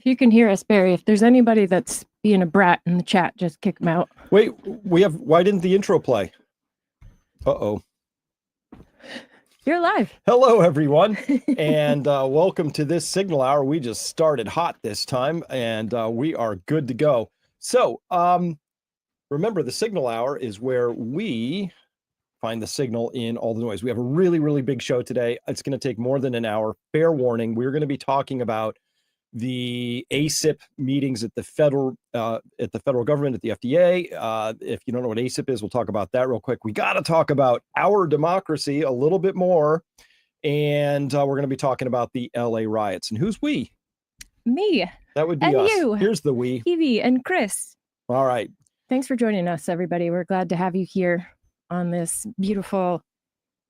If you can hear us, Barry, if there's anybody that's being a brat in the chat, just kick them out. Wait, why didn't the intro play? Uh-oh. You're live. Hello, everyone, and welcome to this Signal Hour. We just started hot this time, and we are good to go. So, remember, the Signal Hour is where we find the signal in all the noise. We have a really, really big show today. It's going to take more than an hour. Fair warning, we're going to be talking about the ACIP meetings at the federal government, at the FDA. If you don't know what ACIP is, we'll talk about that real quick. We got to talk about our democracy a little bit more. And we're going to be talking about the LA riots. And who's we? Me. That would be and us. You. Here's the we. Evie and Chris. All right. Thanks for joining us, everybody. We're glad to have you here on this beautiful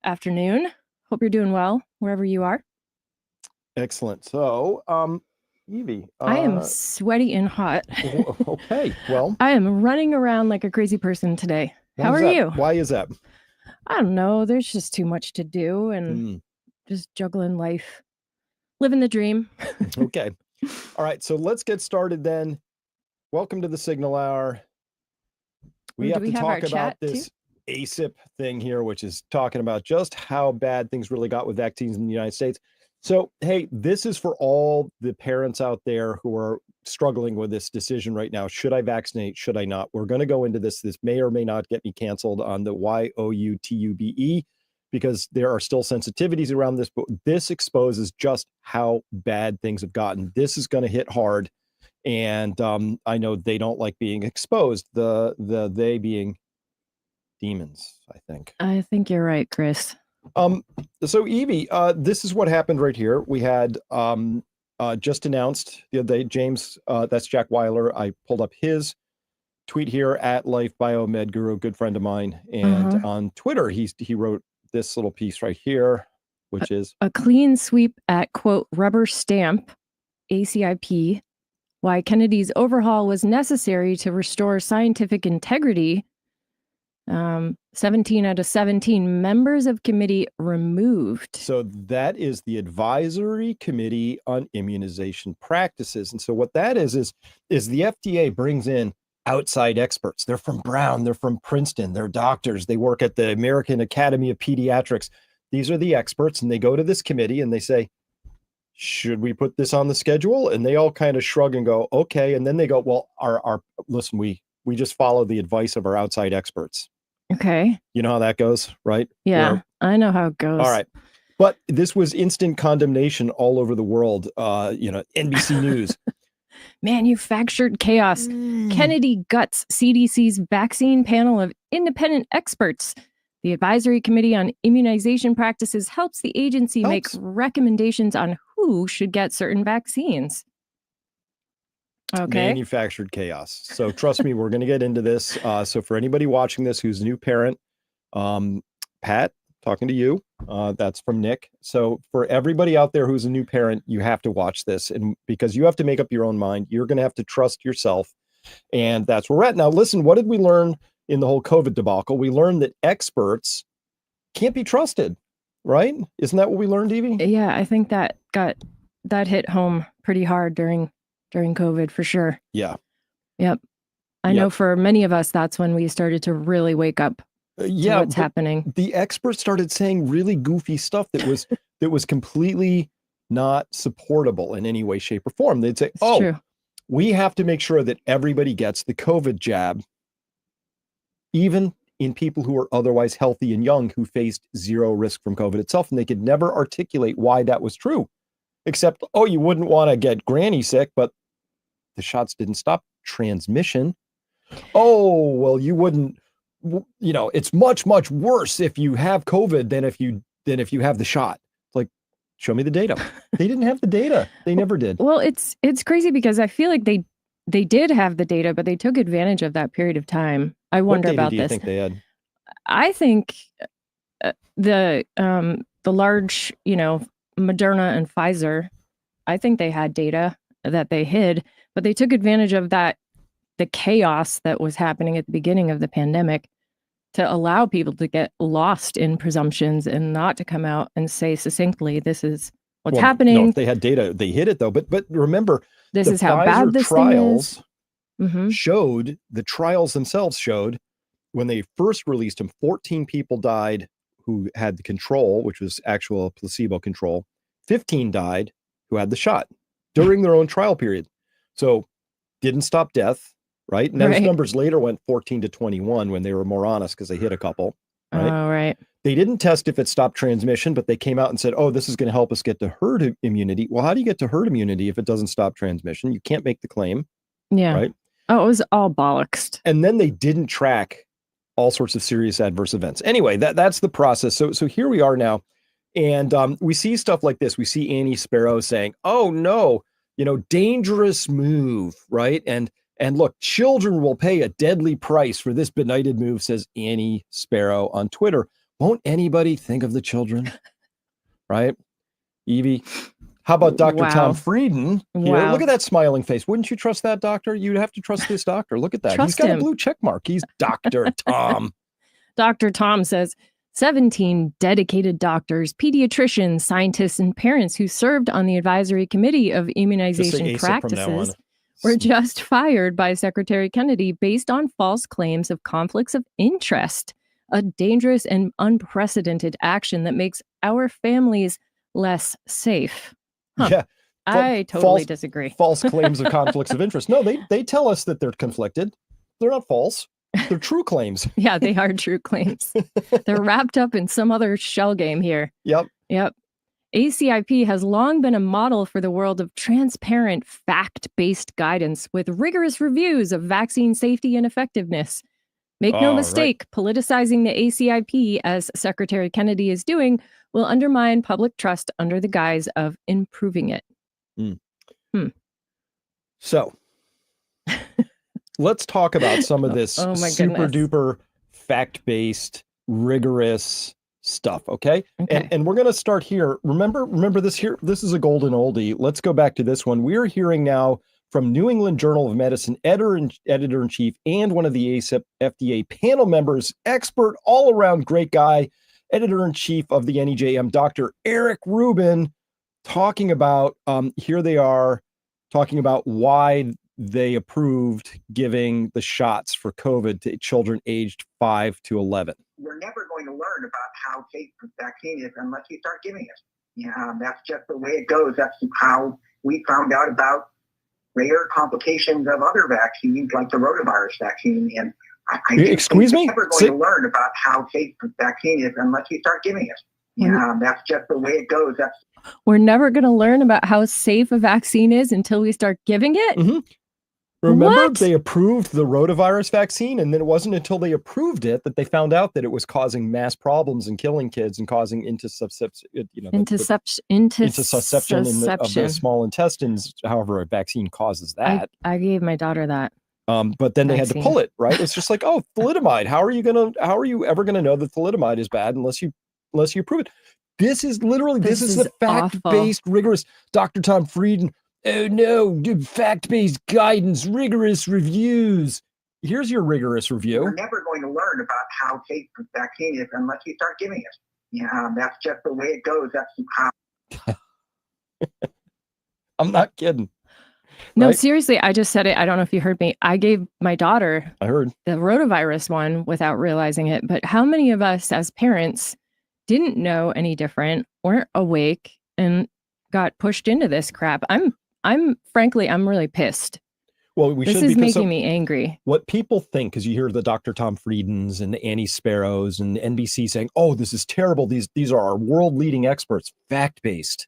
afternoon. Hope you're doing well, wherever you are. Excellent. So, Evie. I am sweaty and hot. Okay, well. I am running around like a crazy person today. How are you? Why is that? I don't know. There's just too much to do and just juggling life. Living the dream. Okay. All right, so let's get started then. Welcome to the Signal Hour. We have to talk about this ACIP thing here, which is talking about just how bad things really got with vaccines in the United States. So, hey, this is for all the parents out there who are struggling with this decision right now. Should I vaccinate? Should I not? We're going to go into this. This may or may not get me canceled on the YOUTUBE because there are still sensitivities around this, but this exposes just how bad things have gotten. This is going to hit hard. And I know they don't like being exposed, they being demons, I think. I think you're right, Chris. So Evie, this is what happened right here. We had just announced the other day, James, that's Jack Weiler. I pulled up his tweet here at Life Biomed Guru, good friend of mine. And on Twitter, he wrote this little piece right here, which is a clean sweep at, quote, rubber stamp ACIP, why Kennedy's overhaul was necessary to restore scientific integrity. 17 out of 17 members of committee removed. So that is the Advisory Committee on Immunization Practices. And so what that is the FDA brings in outside experts. They're from Brown, they're from Princeton, they're doctors, they work at the American Academy of Pediatrics. These are the experts, and they go to this committee and they say, should we put this on the schedule? And they all kind of shrug and go, okay. And then they go, well, listen, we just follow the advice of our outside experts. Okay. You know how that goes, right? Yeah, I know how it goes. All right. But this was instant condemnation all over the world. NBC News. Manufactured chaos. Kennedy guts CDC's vaccine panel of independent experts. The Advisory Committee on Immunization Practices helps the agency make recommendations on who should get certain vaccines. Okay. Manufactured chaos. So trust me, we're going to get into this. So for anybody watching this who's a new parent, Pat, talking to you, that's from Nick. So for everybody out there who's a new parent, you have to watch this, and because you have to make up your own mind. You're going to have to trust yourself. And that's where we're at. Now, listen, what did we learn in the whole COVID debacle? We learned that experts can't be trusted, right? Isn't that what we learned, Evie? Yeah, I think that hit home pretty hard during COVID for sure. Yeah. Yep. I know for many of us, that's when we started to really wake up to what's happening. The experts started saying really goofy stuff that was completely not supportable in any way, shape, or form. They'd say, true. We have to make sure that everybody gets the COVID jab, even in people who are otherwise healthy and young, who faced zero risk from COVID itself. And they could never articulate why that was true, except, you wouldn't want to get granny sick, but the shots didn't stop transmission. Oh, well, you wouldn't, it's much, much worse if you have COVID than if you have the shot. Like, show me the data. They didn't have the data. They never did. Well, it's crazy because I feel like they did have the data, but they took advantage of that period of time. I wonder about this. What data do you think they had? I think the large, Moderna and Pfizer, I think they had data that they hid, but they took advantage of the chaos that was happening at the beginning of the pandemic to allow people to get lost in presumptions and not to come out and say succinctly, this is what's happening. No, if they had data, they hid it though. But remember, this is how bad this trials thing is. showed, the trials themselves showed, when they first released them, 14 people died who had the control, which was actual placebo control. 15 died who had the shot during their own trial period. So didn't stop death, right? And those numbers later went 14 to 21 when they were more honest because they hit a couple, right? Oh, right. They didn't test if it stopped transmission, but they came out and said, oh, this is going to help us get to herd immunity. Well, how do you get to herd immunity if it doesn't stop transmission? You can't make the claim. Yeah. Right. Oh, it was all bollocks. And then they didn't track all sorts of serious adverse events. Anyway, that's the process. So here we are now. And we see stuff like this. We see Annie Sparrow saying, oh, no, dangerous move, right? And look, children will pay a deadly price for this benighted move, says Annie Sparrow on Twitter. Won't anybody think of the children? Right? Evie. How about Dr. Tom Frieden here? Look at that smiling face. Wouldn't you trust that doctor? You'd have to trust this doctor. Look at that. He's got a blue check mark. He's Dr. Tom. Dr. Tom says 17 dedicated doctors, pediatricians, scientists, and parents who served on the advisory committee of immunization practices were just fired by Secretary Kennedy based on false claims of conflicts of interest, a dangerous and unprecedented action that makes our families less safe. Huh. Yeah. I totally disagree. False claims of conflicts of interest. No, they tell us that they're conflicted. They're not false. They're true claims. Yeah, they are true claims. They're wrapped up in some other shell game here. Yep. ACIP has long been a model for the world of transparent, fact-based guidance with rigorous reviews of vaccine safety and effectiveness. Make no mistake, politicizing the ACIP, as Secretary Kennedy is doing, will undermine public trust under the guise of improving it. So let's talk about some of this super duper fact-based, rigorous stuff. Okay. And we're going to start here. Remember this here. This is a golden oldie. Let's go back to this one. We're hearing now from New England Journal of Medicine editor-in-chief and one of the ACIP FDA panel members, expert all around great guy, editor-in-chief of the NEJM, Dr. Eric Rubin, talking about, here they are, talking about why they approved giving the shots for COVID to children aged 5 to 11. We're never going to learn about how safe the vaccine is unless you start giving it. Yeah, that's just the way it goes. That's how we found out about rare complications of other vaccines, like the rotavirus vaccine. And Excuse me? We're never going to learn about how safe the vaccine is unless you start giving it. Yeah, that's just the way it goes. We're never going to learn about how safe a vaccine is until we start giving it? Mm-hmm. Remember, they approved the rotavirus vaccine, and then it wasn't until they approved it that they found out that it was causing mass problems and killing kids and causing intussusception of the small intestines. However, a vaccine causes that. I gave my daughter that. But then they had to pull it, right? It's just like, oh, thalidomide. How are you ever gonna know that thalidomide is bad unless you prove it? This is the fact-based, rigorous Dr. Tom Frieden. Oh no, fact-based guidance, rigorous reviews. Here's your rigorous review. We're never going to learn about how safe the vaccine is unless you start giving it. Yeah, that's just the way it goes. That's how. I'm not kidding. No, seriously, I just said it. I don't know if you heard me. I gave my daughter the rotavirus one without realizing it. But how many of us as parents didn't know any different, weren't awake, and got pushed into this crap? Frankly, I'm really pissed. Well, this is making me angry. What people think, because you hear the Dr. Tom Friedens and the Annie Sparrows and NBC saying, "Oh, this is terrible. These are our world-leading experts." Fact-based,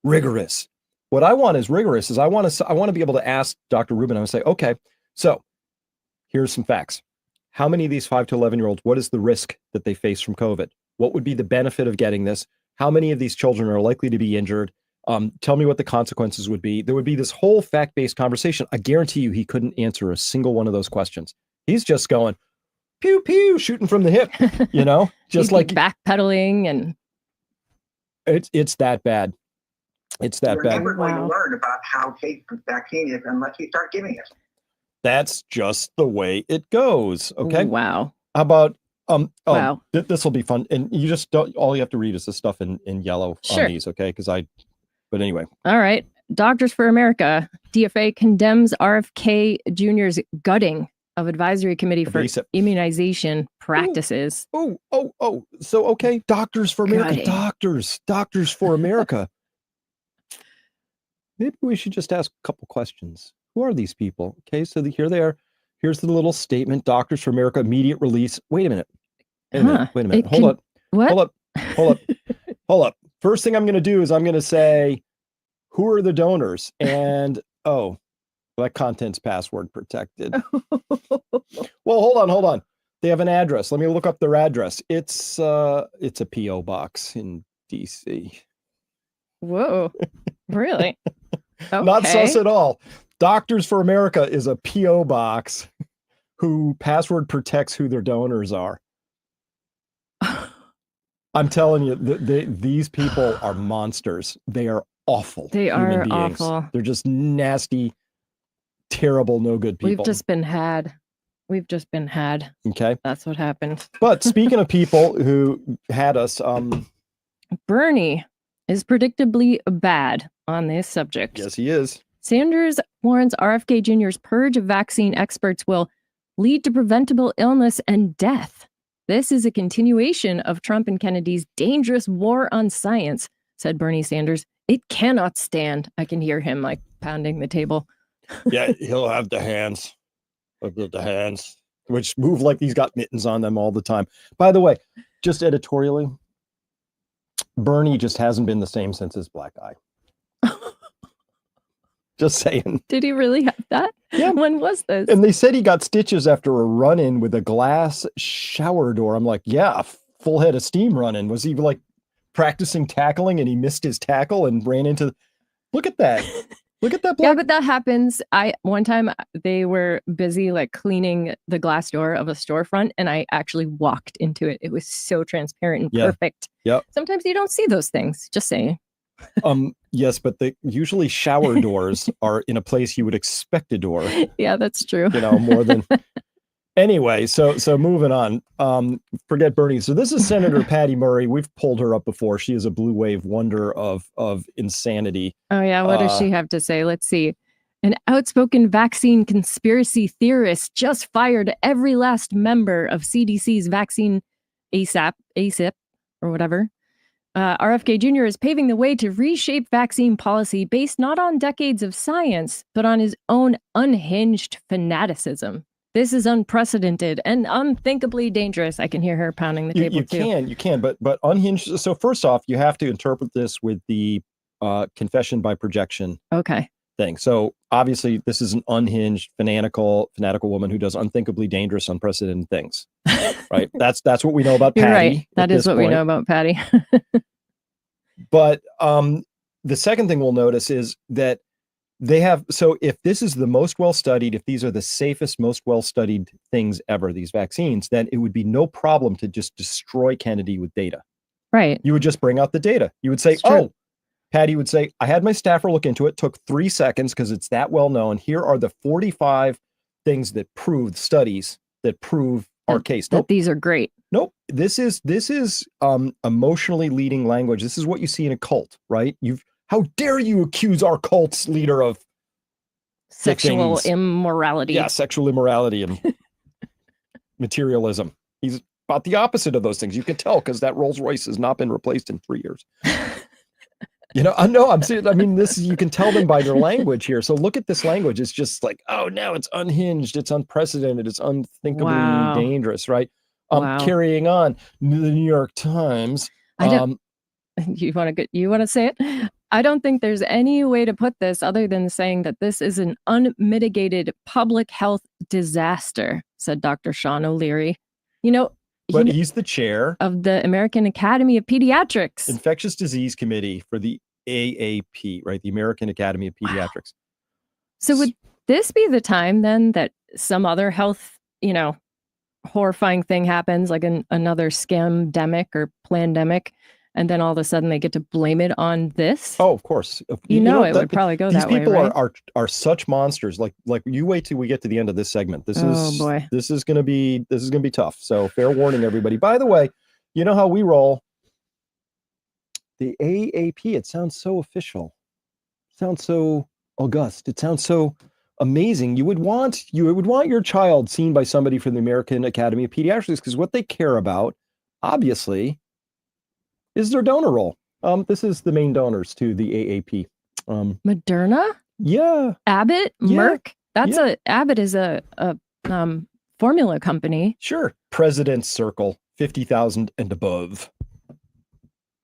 rigorous. What I want is rigorous. I want to be able to ask Dr. Rubin. I would say, okay, so here's some facts. How many of these 5 to 11-year-olds? What is the risk that they face from COVID? What would be the benefit of getting this? How many of these children are likely to be injured? Tell me what the consequences would be. There would be this whole fact-based conversation. I guarantee you he couldn't answer a single one of those questions. He's just going, pew, pew, shooting from the hip, just like backpedaling. And it's that bad. It's that bad. We're never going to learn about how safe the vaccine is unless you start giving it. That's just the way it goes. Okay. Wow. How about Wow. This will be fun. And you just don't, all you have to read is the stuff in yellow on these. Okay. But anyway. All right. Doctors for America, DFA condemns RFK Jr.'s gutting of advisory committee for ACIP. immunization practices. So, okay. Doctors for America, doctors for America. Maybe we should just ask a couple questions. Who are these people? Okay. So here they are. Here's the little statement, Doctors for America, immediate release. Wait a minute. Wait a minute. Hold up. What? Hold up. First thing I'm going to do is I'm going to say, who are the donors? And, that content's password protected. Well, hold on. They have an address. Let me look up their address. It's a P.O. box in D.C. Whoa. Really? Okay. Not sus at all. Doctors for America is a P.O. box who password protects who their donors are. I'm telling you, these people are monsters. They are awful. They are human beings. awful. They're just nasty, terrible, no good people. We've just been had. Okay. That's what happened. But speaking of people who had us, Bernie is predictably bad on this subject. Yes, he is. Sanders warns RFK Jr.'s purge of vaccine experts will lead to preventable illness and death. This is a continuation of Trump and Kennedy's dangerous war on science, said Bernie Sanders. It cannot stand. I can hear him like pounding the table. Yeah, he'll have the hands. The hands, which move like he's got mittens on them all the time. By the way, just editorially, Bernie just hasn't been the same since his black eye. Just saying. Did he really have that? Yeah. When was this? And they said he got stitches after a run-in with a glass shower door. I'm like, yeah, full head of steam running. Was he like practicing tackling and he missed his tackle and ran into... Look at that. Look at that. Yeah, but that happens. One time they were busy like cleaning the glass door of a storefront and I actually walked into it. It was so transparent and perfect. Yep. Sometimes you don't see those things. Just saying. Yes, but usually shower doors are in a place you would expect a door. Yeah, that's true. More than... Anyway, so moving on. Forget Bernie. So this is Senator Patty Murray. We've pulled her up before. She is a blue wave wonder of insanity. Oh yeah, what does she have to say? Let's see. An outspoken vaccine conspiracy theorist just fired every last member of CDC's vaccine ACIP, or whatever. RFK Jr. is paving the way to reshape vaccine policy based not on decades of science, but on his own unhinged fanaticism. This is unprecedented and unthinkably dangerous. I can hear her pounding the table too. You can, but unhinged. So first off, you have to interpret this with the confession by projection thing. So obviously this is an unhinged, fanatical woman who does unthinkably dangerous, unprecedented things. Right? That's what we know about Patty. You're right. That is what we know about Patty. But the second thing we'll notice is that they have, so if this is the most well-studied, if these are the safest, most well-studied things ever, these vaccines, then it would be no problem to just destroy Kennedy with data. Right. You would just bring out the data. You would say, Patty would say, I had my staffer look into it, took 3 seconds because it's that well known. Here are the 45 things that prove, studies that prove our case. Nope. These are great. Nope. This is emotionally leading language. This is what you see in a cult, right? How dare you accuse our cult's leader of sexual immorality? Yeah, sexual immorality and materialism. He's about the opposite of those things. You can tell because that Rolls Royce has not been replaced in 3 years. I know. I'm serious. I mean, you can tell them by their language here. So look at this language. It's just like, oh no, it's unhinged. It's unprecedented. It's unthinkably dangerous, right? Carrying on, the New York Times. You want to say it? I don't think there's any way to put this other than saying that this is an unmitigated public health disaster, said Dr. Sean O'Leary. But he's the chair of the American Academy of Pediatrics. Infectious Disease Committee for the AAP, right? The American Academy of Pediatrics. Wow. So would this be the time then that some other health, horrifying thing happens, like another scamdemic or plandemic, and then all of a sudden they get to blame it on this. Oh, of course. You know it would probably go that way, These people right? are such monsters. Like you wait till we get to the end of this segment. This is going to be tough. So fair warning, everybody. By the way, you know how we roll. The AAP, it sounds so official. It sounds so august. It sounds so amazing. You would want your child seen by somebody from the American Academy of Pediatrics, because what they care about, obviously, is their donor roll. This is the main donors to the AAP. Moderna? Yeah. Abbott? Yeah. Merck? Abbott is a formula company. Sure. President's Circle, 50,000 and above.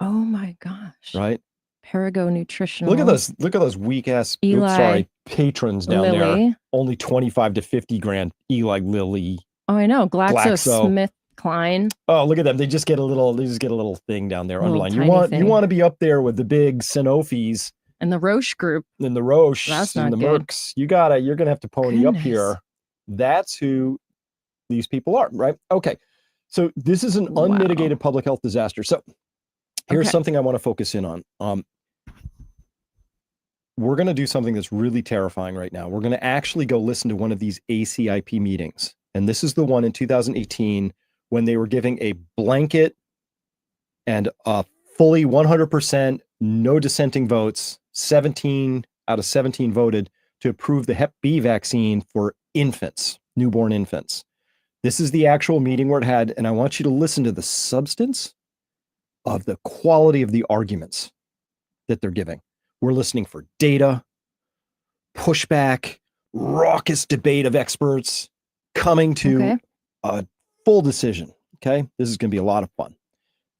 Oh my gosh. Right? Perigo Nutritional. Look at those weak ass patrons down there. Only 25 to 50 grand. Eli Lilly. Oh, I know. GlaxoSmithKline. Oh, look at them. They just get a little thing down there underlined. You want to be up there with the big Sanofis and the Roche group. And the Roche and the Mercks. You're gonna have to pony up here. That's who these people are, right? Okay. So this is an unmitigated public health disaster. So here's something I want to focus in on. We're going to do something that's really terrifying right now. We're going to actually go listen to one of these ACIP meetings. And this is the one in 2018 when they were giving a blanket and a fully 100%, no dissenting votes. 17 out of 17 voted to approve the Hep B vaccine for infants, newborn infants. This is the actual meeting where it had, and I want you to listen to the substance of the quality of the arguments that they're giving. We're listening for data, pushback, raucous debate of experts coming to a full decision. Okay. This is going to be a lot of fun.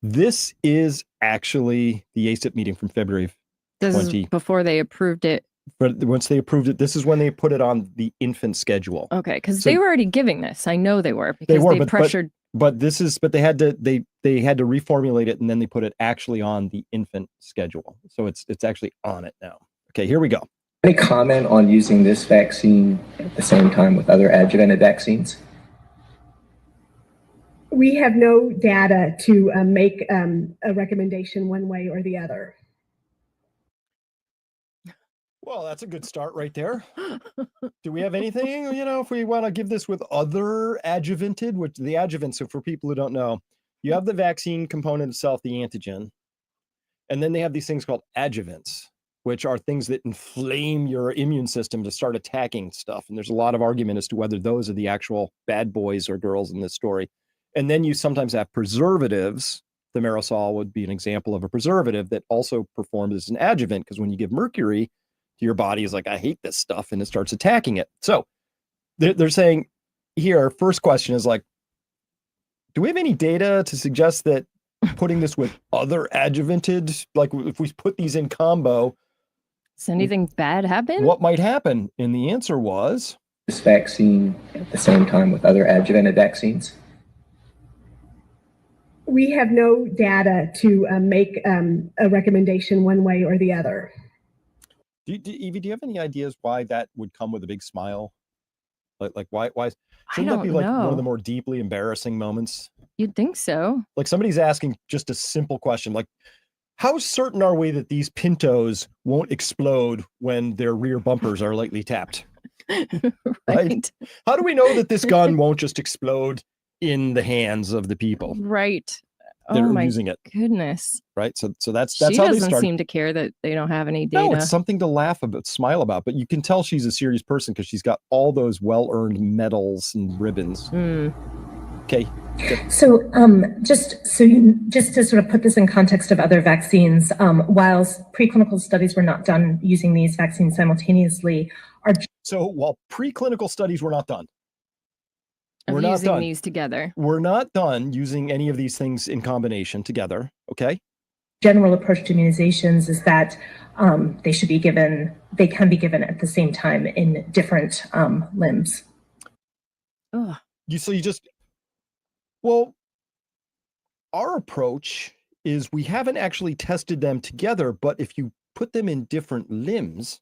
This is actually the ACIP meeting from February of 20. This is before they approved it. But once they approved it, this is when they put it on the infant schedule. Okay. Because they were already giving this. I know they were, because they pressured. But they had to reformulate it, and then they put it actually on the infant schedule. So it's actually on it now. Okay, here we go. Any comment on using this vaccine at the same time with other adjuvanted vaccines? We have no data to make a recommendation one way or the other. Well, that's a good start right there. Do we have anything, if we want to give this with other adjuvanted, which the adjuvant, so for people who don't know, you have the vaccine component itself, the antigen, and then they have these things called adjuvants, which are things that inflame your immune system to start attacking stuff. And there's a lot of argument as to whether those are the actual bad boys or girls in this story. And then you sometimes have preservatives. The Thimerosal would be an example of a preservative that also performs as an adjuvant, because when you give mercury to your body, is like, I hate this stuff, and it starts attacking it. So they're saying here, first question is like, do we have any data to suggest that putting this with other adjuvanted, like if we put these in combo, does anything bad happen? What might happen? And the answer was this vaccine at the same time with other adjuvanted vaccines? We have no data to make a recommendation one way or the other. Evie, do you have any ideas why that would come with a big smile? Like why shouldn't that be like one of the more deeply embarrassing moments? You'd think so. Like somebody's asking just a simple question, like, how certain are we that these Pintos won't explode when their rear bumpers are lightly tapped? Right? How do we know that this gun won't just explode in the hands of the people? Right. That are using it. Goodness. Right. So that's she how they start. She doesn't seem to care that they don't have any data. No, it's something to laugh about, smile about, but you can tell she's a serious person because she's got all those well-earned medals and ribbons. Okay. So just to sort of put this in context of other vaccines, while preclinical studies were not done using these vaccines simultaneously, so while preclinical studies were not done, we're not using these together. We're not done using any of these things in combination together. Okay. General approach to immunizations is that they can be given at the same time in different limbs. Oh. Well, our approach is we haven't actually tested them together, but if you put them in different limbs,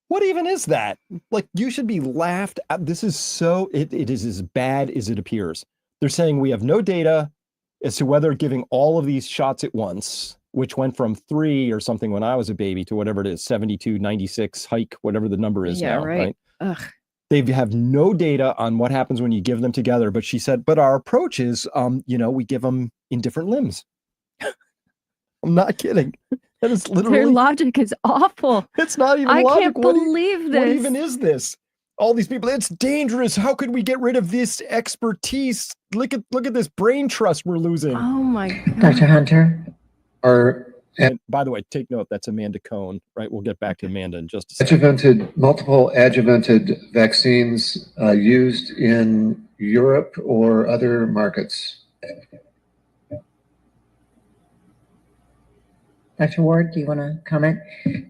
what even is that? Like, you should be laughed at. This is it is as bad as it appears. They're saying we have no data as to whether giving all of these shots at once, which went from 3 or something when I was a baby to whatever it is, 72, 96 hike, whatever the number is now, right? Ugh. They have no data on what happens when you give them together. But she said, but our approach is, we give them in different limbs. I'm not kidding. That is literally. Their logic is awful. It's not even I logic. can't believe this. What even is this? All these people, it's dangerous. How could we get rid of this expertise? Look at this brain trust we're losing. Oh my God. Dr. Hunter? And by the way, take note, that's Amanda Cohn, right? We'll get back to Amanda in just a second. Multiple adjuvanted vaccines used in Europe or other markets? Dr. Ward, do you want to comment?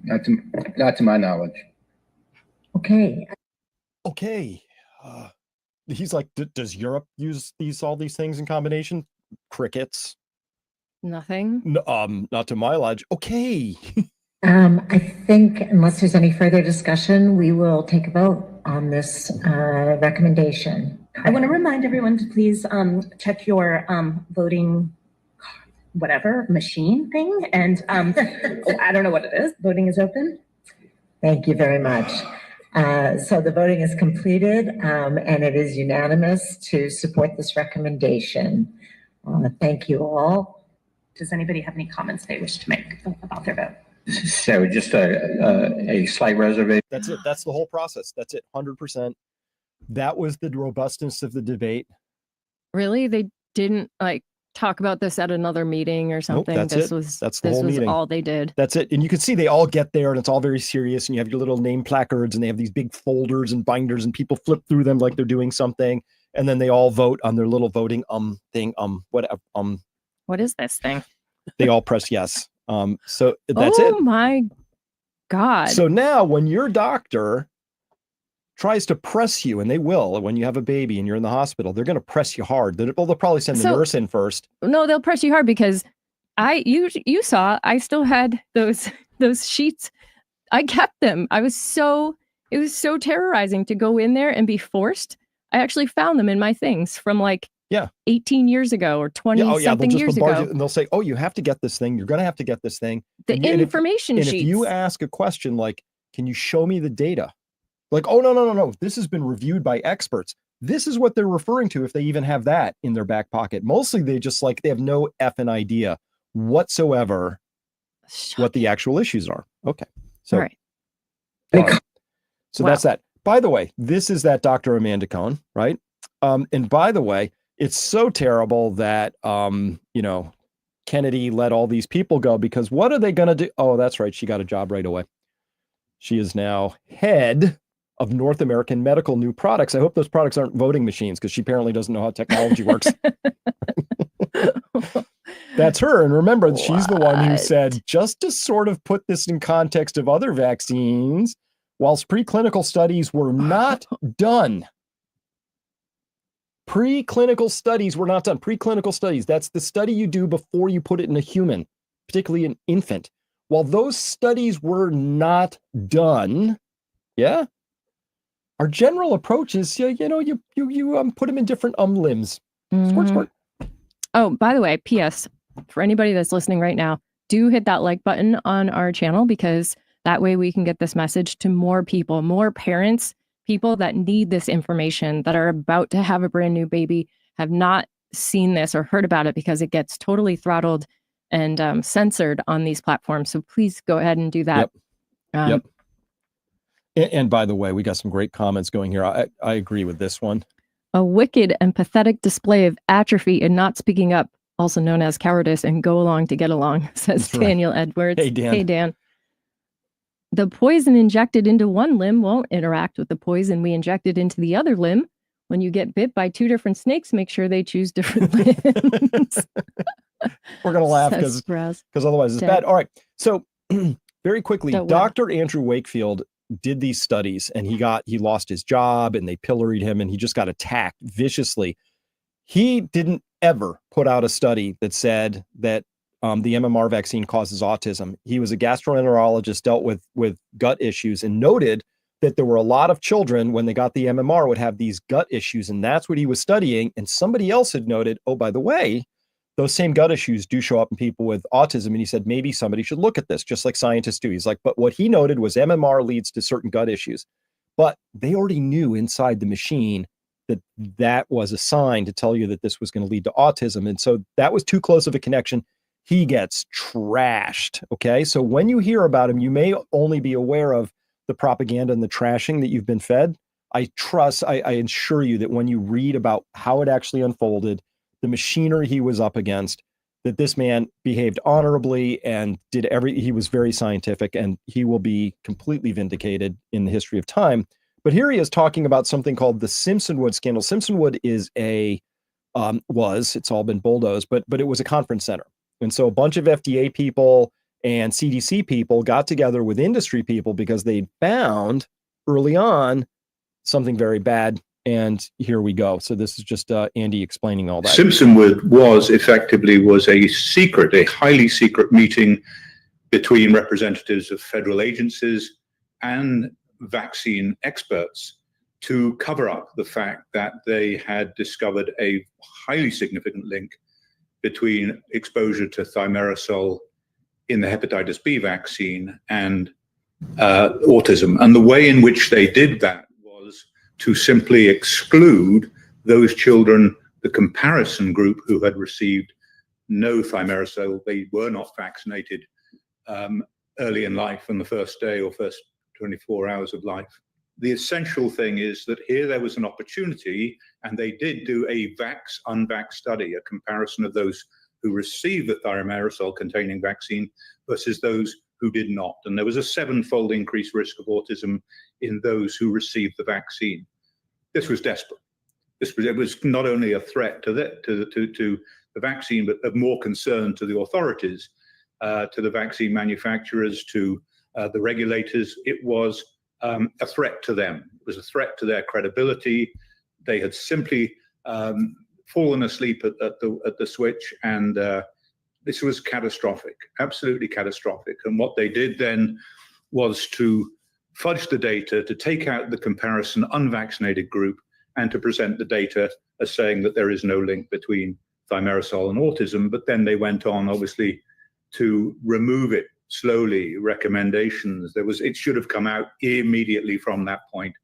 Not to my knowledge. Okay. He's like, does Europe use all these things in combination? Crickets. Nothing. Not to my knowledge. Okay. I think unless there's any further discussion, we will take a vote on this recommendation. I want to remind everyone to please check your voting machine thing. And I don't know what it is. Voting is open. Thank you very much. So the voting is completed and it is unanimous to support this recommendation. Thank you all. Does anybody have any comments they wish to make about their vote? So just a slight reservation. That's it. That's the whole process. That's it. 100%. That was the robustness of the debate. Really? They didn't talk about this at another meeting or something? Nope, that's the whole meeting. All they did. That's it. And you can see they all get there and it's all very serious. And you have your little name placards and they have these big folders and binders and people flip through them like they're doing something. And then they all vote on their little voting thing. What is this thing? They all press yes. So that's it. Oh my God. So now when your doctor tries to press you, and they will when you have a baby and you're in the hospital, they're going to press you hard. They'll probably send the nurse in first. No, they'll press you hard because you saw I still had those sheets. I kept them. It was so terrorizing to go in there and be forced. I actually found them in my things from 18 years ago or 20 something years ago. And they'll say, oh, you have to get this thing. You're going to have to get this thing. The information sheets. And if you ask a question like, can you show me the data? Like, oh, no. This has been reviewed by experts. This is what they're referring to if they even have that in their back pocket. Mostly they just they have no effing idea whatsoever what the actual issues are. Okay. So, all right. So that's that. By the way, this is that Dr. Amanda Cohn, right? And by the way, it's so terrible that, Kennedy let all these people go because what are they going to do? Oh, that's right. She got a job right away. She is now head of North American Medical New Products. I hope those products aren't voting machines because she apparently doesn't know how technology works. That's her. And remember, she's the one who said, just to sort of put this in context of other vaccines, whilst preclinical studies were not done. Preclinical studies were not done. Preclinical studies, that's the study you do before you put it in a human, particularly an infant. While those studies were not done, our general approach is, you put them in different limbs. Mm-hmm. Squirt. Oh, by the way, P.S. for anybody that's listening right now, do hit that like button on our channel because that way we can get this message to more people, more parents, people that need this information, that are about to have a brand new baby, have not seen this or heard about it because it gets totally throttled and censored on these platforms. So please go ahead and do that. Yep. And by the way, we got some great comments going here. I agree with this one. A wicked and pathetic display of atrophy and not speaking up, also known as cowardice, and go along to get along, says Daniel Edwards. Hey, Dan. The poison injected into one limb won't interact with the poison we injected into the other limb. When you get bit by two different snakes, make sure they choose different limbs. We're going to laugh because otherwise it's bad. All right. So very quickly, Dr. Andrew Wakefield did these studies and he lost his job and they pilloried him and he just got attacked viciously. He didn't ever put out a study that said that the MMR vaccine causes autism. He was a gastroenterologist, dealt with gut issues, and noted that there were a lot of children when they got the MMR would have these gut issues. And that's what he was studying. And somebody else had noted, oh, by the way, those same gut issues do show up in people with autism. And he said, maybe somebody should look at this, just like scientists do. He's like, but what he noted was MMR leads to certain gut issues. But they already knew inside the machine that that was a sign to tell you that this was going to lead to autism. And so that was too close of a connection. He gets trashed. Okay. So when you hear about him, you may only be aware of the propaganda and the trashing that you've been fed. I assure you that when you read about how it actually unfolded, the machinery he was up against, that this man behaved honorably and he was very scientific, and he will be completely vindicated in the history of time. But here he is talking about something called the Simpsonwood scandal. Simpsonwood is it's all been bulldozed, but it was a conference center. And so a bunch of FDA people and CDC people got together with industry people because they found early on something very bad. And here we go. So this is just Andy explaining all that. Simpsonwood was a highly secret meeting between representatives of federal agencies and vaccine experts to cover up the fact that they had discovered a highly significant link between exposure to thimerosal in the hepatitis B vaccine and autism. And the way in which they did that was to simply exclude those children, the comparison group who had received no thimerosal. They were not vaccinated early in life, in the first day or first 24 hours of life. The essential thing is that here there was an opportunity, and they did do a vax-unvax study, a comparison of those who received the thimerosal containing vaccine versus those who did not. And there was a 7-fold increased risk of autism in those who received the vaccine. This was desperate. It was not only a threat to the vaccine, but of more concern to the authorities, to the vaccine manufacturers, to the regulators. It was a threat to them. It was a threat to their credibility. They had simply fallen asleep at the switch, and this was catastrophic, absolutely catastrophic. And what they did then was to fudge the data, to take out the comparison unvaccinated group, and to present the data as saying that there is no link between thimerosal and autism. But then they went on, obviously, to remove it slowly, recommendations. It should have come out immediately from that point.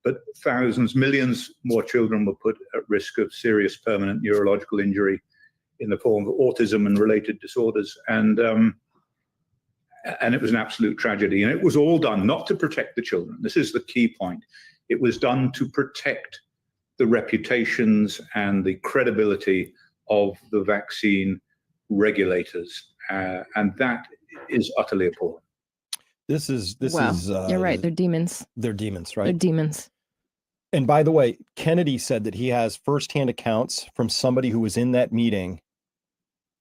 But thousands, millions more children were put at risk of serious permanent neurological injury in the form of autism and related disorders. And it was an absolute tragedy. And it was all done not to protect the children. This is the key point. It was done to protect the reputations and the credibility of the vaccine regulators. And that is utterly appalling. This is you're right. They're demons. They're demons, right? They're demons. And by the way, Kennedy said that he has firsthand accounts from somebody who was in that meeting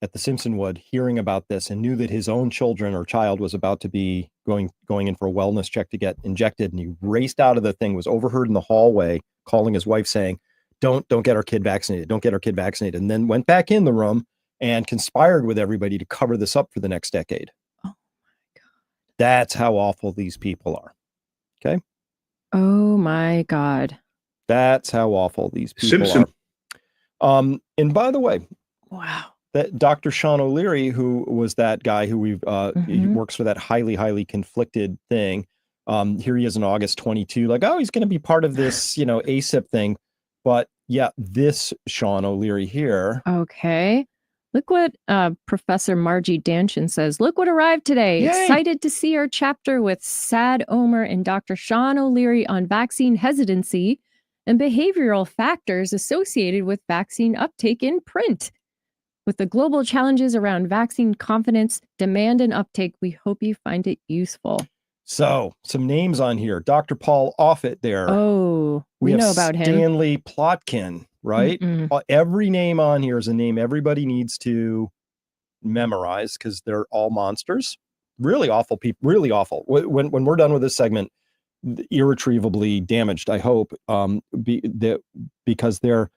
at the Simpsonwood hearing about this and knew that his own children or child was about to be going in for a wellness check to get injected. And he raced out of the thing, was overheard in the hallway, calling his wife saying, don't get our kid vaccinated. Don't get our kid vaccinated. And then went back in the room and conspired with everybody to cover this up for the next decade. Oh my God. That's how awful these people are. Okay. Oh my God. That's how awful these people are. And by the way, wow. That Dr. Sean O'Leary, who was that guy who he works for that highly, highly conflicted thing. Here he is in August 22, like, oh, he's going to be part of this, ACIP thing. But yeah, this Sean O'Leary here. Okay. Look what Professor Margie Danchin says. Look what arrived today. Yay. Excited to see our chapter with Sad Omer and Dr. Sean O'Leary on vaccine hesitancy and behavioral factors associated with vaccine uptake in print. With the global challenges around vaccine confidence, demand, and uptake, we hope you find it useful. So, some names on here. Dr. Paul Offit there. Oh, we know about him. Stanley Plotkin, right? Every name on here is a name everybody needs to memorize because they're all monsters. Really awful people, really awful. When we're done with this segment, irretrievably damaged, I hope, because their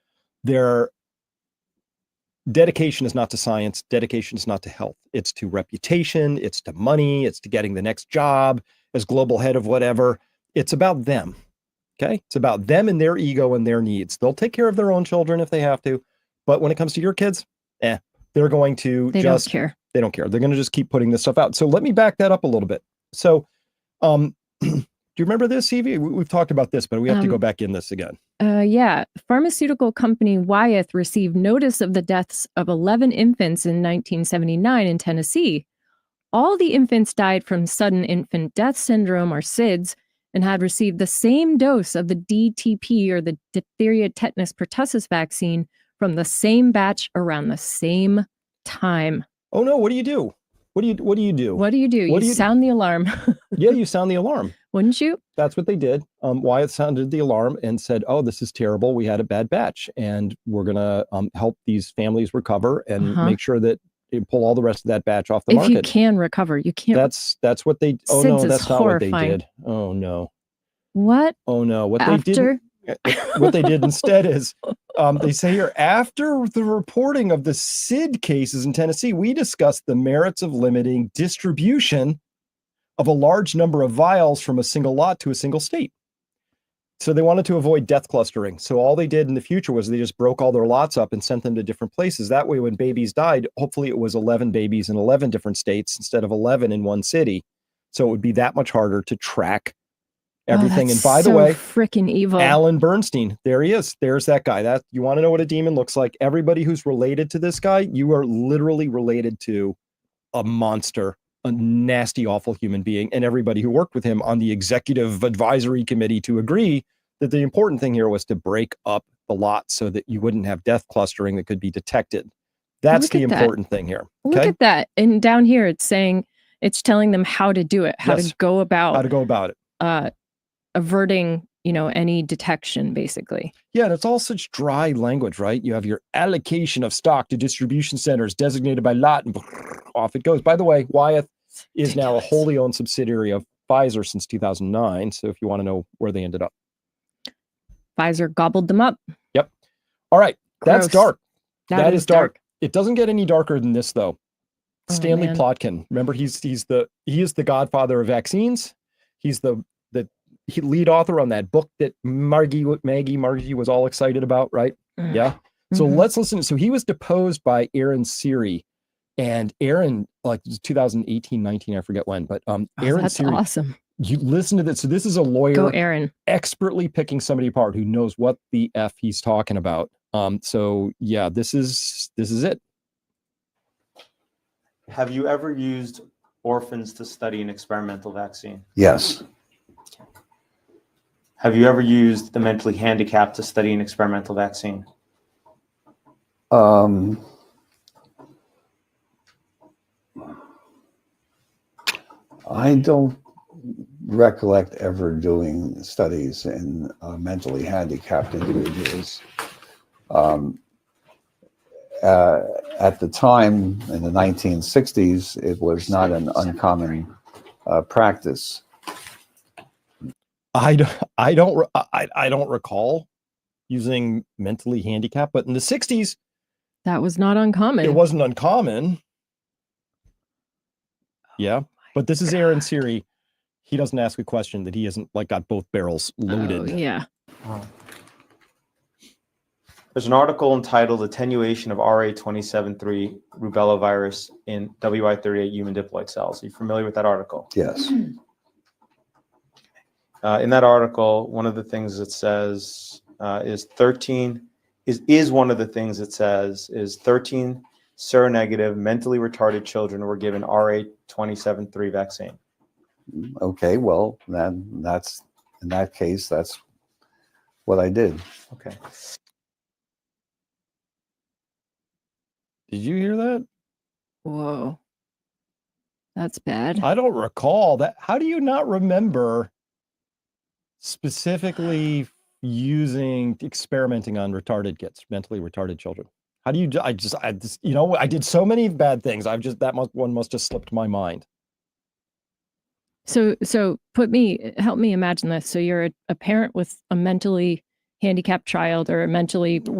dedication is not to science. Dedication is not to health. It's to reputation. It's to money. It's to getting the next job as global head of whatever. It's about them. Okay. It's about them and their ego and their needs. They'll take care of their own children if they have to. But when it comes to your kids, they're they're going to They don't care. They don't care. They're going to just keep putting this stuff out. So let me back that up a little bit. So, do you remember this, Evie? We've talked about this, but we have to go back in this again. Yeah. Pharmaceutical company Wyeth received notice of the deaths of 11 infants in 1979 in Tennessee. All the infants died from sudden infant death syndrome, or SIDS, and had received the same dose of the DTP, or the diphtheria tetanus pertussis vaccine, from the same batch around the same time. Oh no, what do you do? What do you do? What do you do? You sound the alarm. Yeah, you sound the alarm. Wouldn't you? That's what they did. Wyeth sounded the alarm and said, oh, this is terrible. We had a bad batch, and we're going to help these families recover and make sure that they pull all the rest of that batch off the market. If you can recover, you can't. That's what they, oh SIDS no, is that's not horrifying. what they did. Oh no. What? Oh no, what they did instead is, they say here, after the reporting of the SID cases in Tennessee, we discussed the merits of limiting distribution of a large number of vials from a single lot to a single state. So they wanted to avoid death clustering. So all they did in the future was they just broke all their lots up and sent them to different places. That way, when babies died, hopefully it was 11 babies in 11 different states instead of 11 in one city. So it would be that much harder to track everything. And by the way, freaking evil. Alan Bernstein, there he is. There's that guy. That, you want to know what a demon looks like? Everybody who's related to this guy, you are literally related to a monster, a nasty, awful human being. And everybody who worked with him on the executive advisory committee to agree that the important thing here was to break up the lot so that you wouldn't have death clustering that could be detected. That's the important thing here. Okay? Look at that. And down here, it's saying, it's telling them how to do it, how to go about it. Averting, any detection, basically. Yeah, and it's all such dry language, right? You have your allocation of stock to distribution centers designated by lot, and off it goes. By the way, Wyeth is now a wholly owned subsidiary of Pfizer since 2009. So if you want to know where they ended up. Pfizer gobbled them up. Yep. All right. That's dark. That is dark. It doesn't get any darker than this, though. Stanley Plotkin. Remember, he is the godfather of vaccines. He's the lead author on that book that Maggie was all excited about, right? Yeah. So let's listen. So he was deposed by Aaron Seary, and Aaron, like 2018, 19, I forget when, but Aaron that's Seary, awesome. You listen to this. So this is a lawyer, Go Aaron, expertly picking somebody apart who knows what the F he's talking about. So yeah, this is it. Have you ever used orphans to study an experimental vaccine? Yes. Have you ever used the mentally handicapped to study an experimental vaccine? I don't recollect ever doing studies in mentally handicapped individuals. At the time, in the 1960s, it was not an uncommon practice. I don't recall using mentally handicapped, but in the 60s, that was not uncommon. It wasn't uncommon. Yeah, but this is Aaron Seary. He doesn't ask a question that he hasn't got both barrels loaded. Oh, yeah. There's an article entitled "Attenuation of RA27.3 Rubella Virus in WI38 Human Diploid Cells." Are you familiar with that article? Yes. In that article, one of the things it says is 13 seronegative mentally retarded children were given RA27.3 vaccine. Okay, well, then that's, in that case, that's what I did. Okay. Did you hear that? Whoa. That's bad. I don't recall that. How do you not remember specifically experimenting on retarded kids, mentally retarded children? How do you, I did so many bad things. One must have slipped my mind. So help me imagine this. So you're a parent with a mentally handicapped child or a mentally they've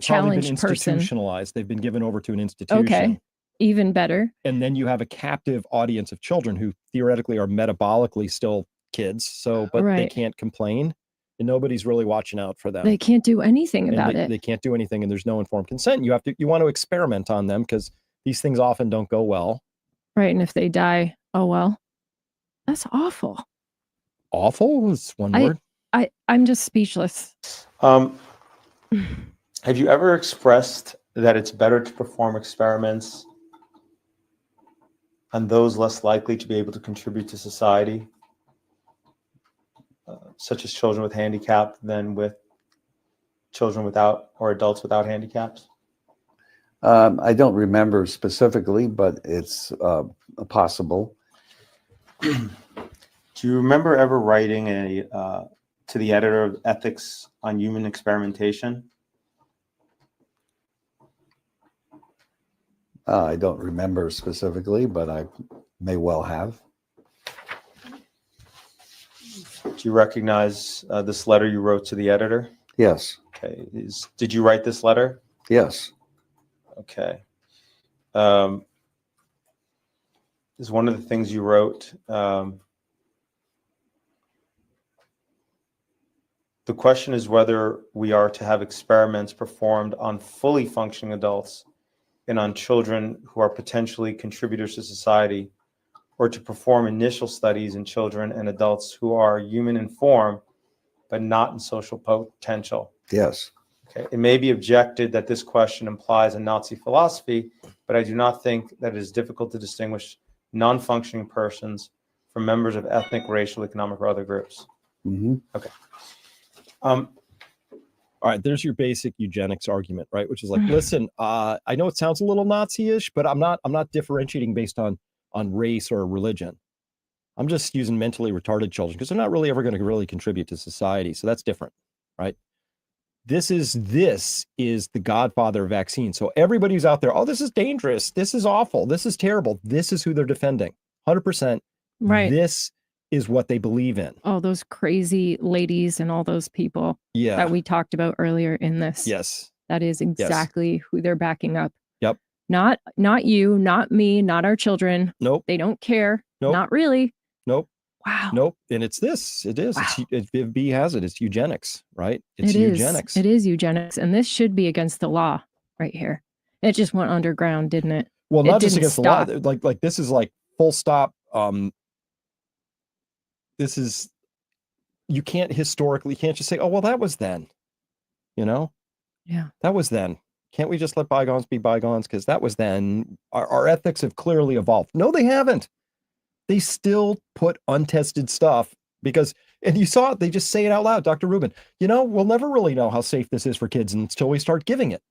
probably been institutionalized. They've been given over to an institution. Okay, even better. And then you have a captive audience of children who theoretically are metabolically still kids. So, but they can't complain. and nobody's really watching out for them. They can't do anything about it. it. They can't do anything, and there's no informed consent. You want to experiment on them because these things often don't go well. Right, and if they die, oh well. That's awful. Awful is one word. I'm just speechless. Have you ever expressed that it's better to perform experiments on those less likely to be able to contribute to society, such as children with handicap, than with children without or adults without handicaps? I don't remember specifically, but it's possible. Do you remember ever writing to the editor of Ethics on Human Experimentation? I don't remember specifically, but I may well have. Do you recognize this letter you wrote to the editor? Yes. Okay. Did you write this letter? Yes. Okay. Is one of the things you wrote, the question is whether we are to have experiments performed on fully functioning adults and on children who are potentially contributors to society, or to perform initial studies in children and adults who are human in form, but not in social potential. Yes. Okay. It may be objected that this question implies a Nazi philosophy, but I do not think that it is difficult to distinguish non-functioning persons from members of ethnic, racial, economic, or other groups. Mm-hmm. Okay. All right, there's your basic eugenics argument, right? Which is like, listen, I know it sounds a little Nazi-ish, but I'm not differentiating based on race or religion. I'm just using mentally retarded children because they're not really ever going to really contribute to society. So that's different, right? This is the godfather of vaccines. So everybody who's out there, oh, this is dangerous. This is awful. This is terrible. This is who they're defending. 100%. Right. This is what they believe in. All those crazy ladies and all those people that we talked about earlier in this. Yes. That is exactly who they're backing up. Yep. Not you, not me, not our children. Nope. They don't care. Nope. Not really. Nope. Wow. Nope. And it's this. It is. Wow. If B has it, it's eugenics, right? It's It is. eugenics. It is eugenics. And this should be against the law right here. It just went underground, didn't it? Well, not just didn't against stop. the law. Like this is like full stop. This is, you can't just say, oh, well, that was then, Yeah. That was then. Can't we just let bygones be bygones? Because that was then. Our ethics have clearly evolved. No, they haven't. They still put untested stuff because, and you saw it, they just say it out loud. Dr. Rubin, we'll never really know how safe this is for kids until we start giving it,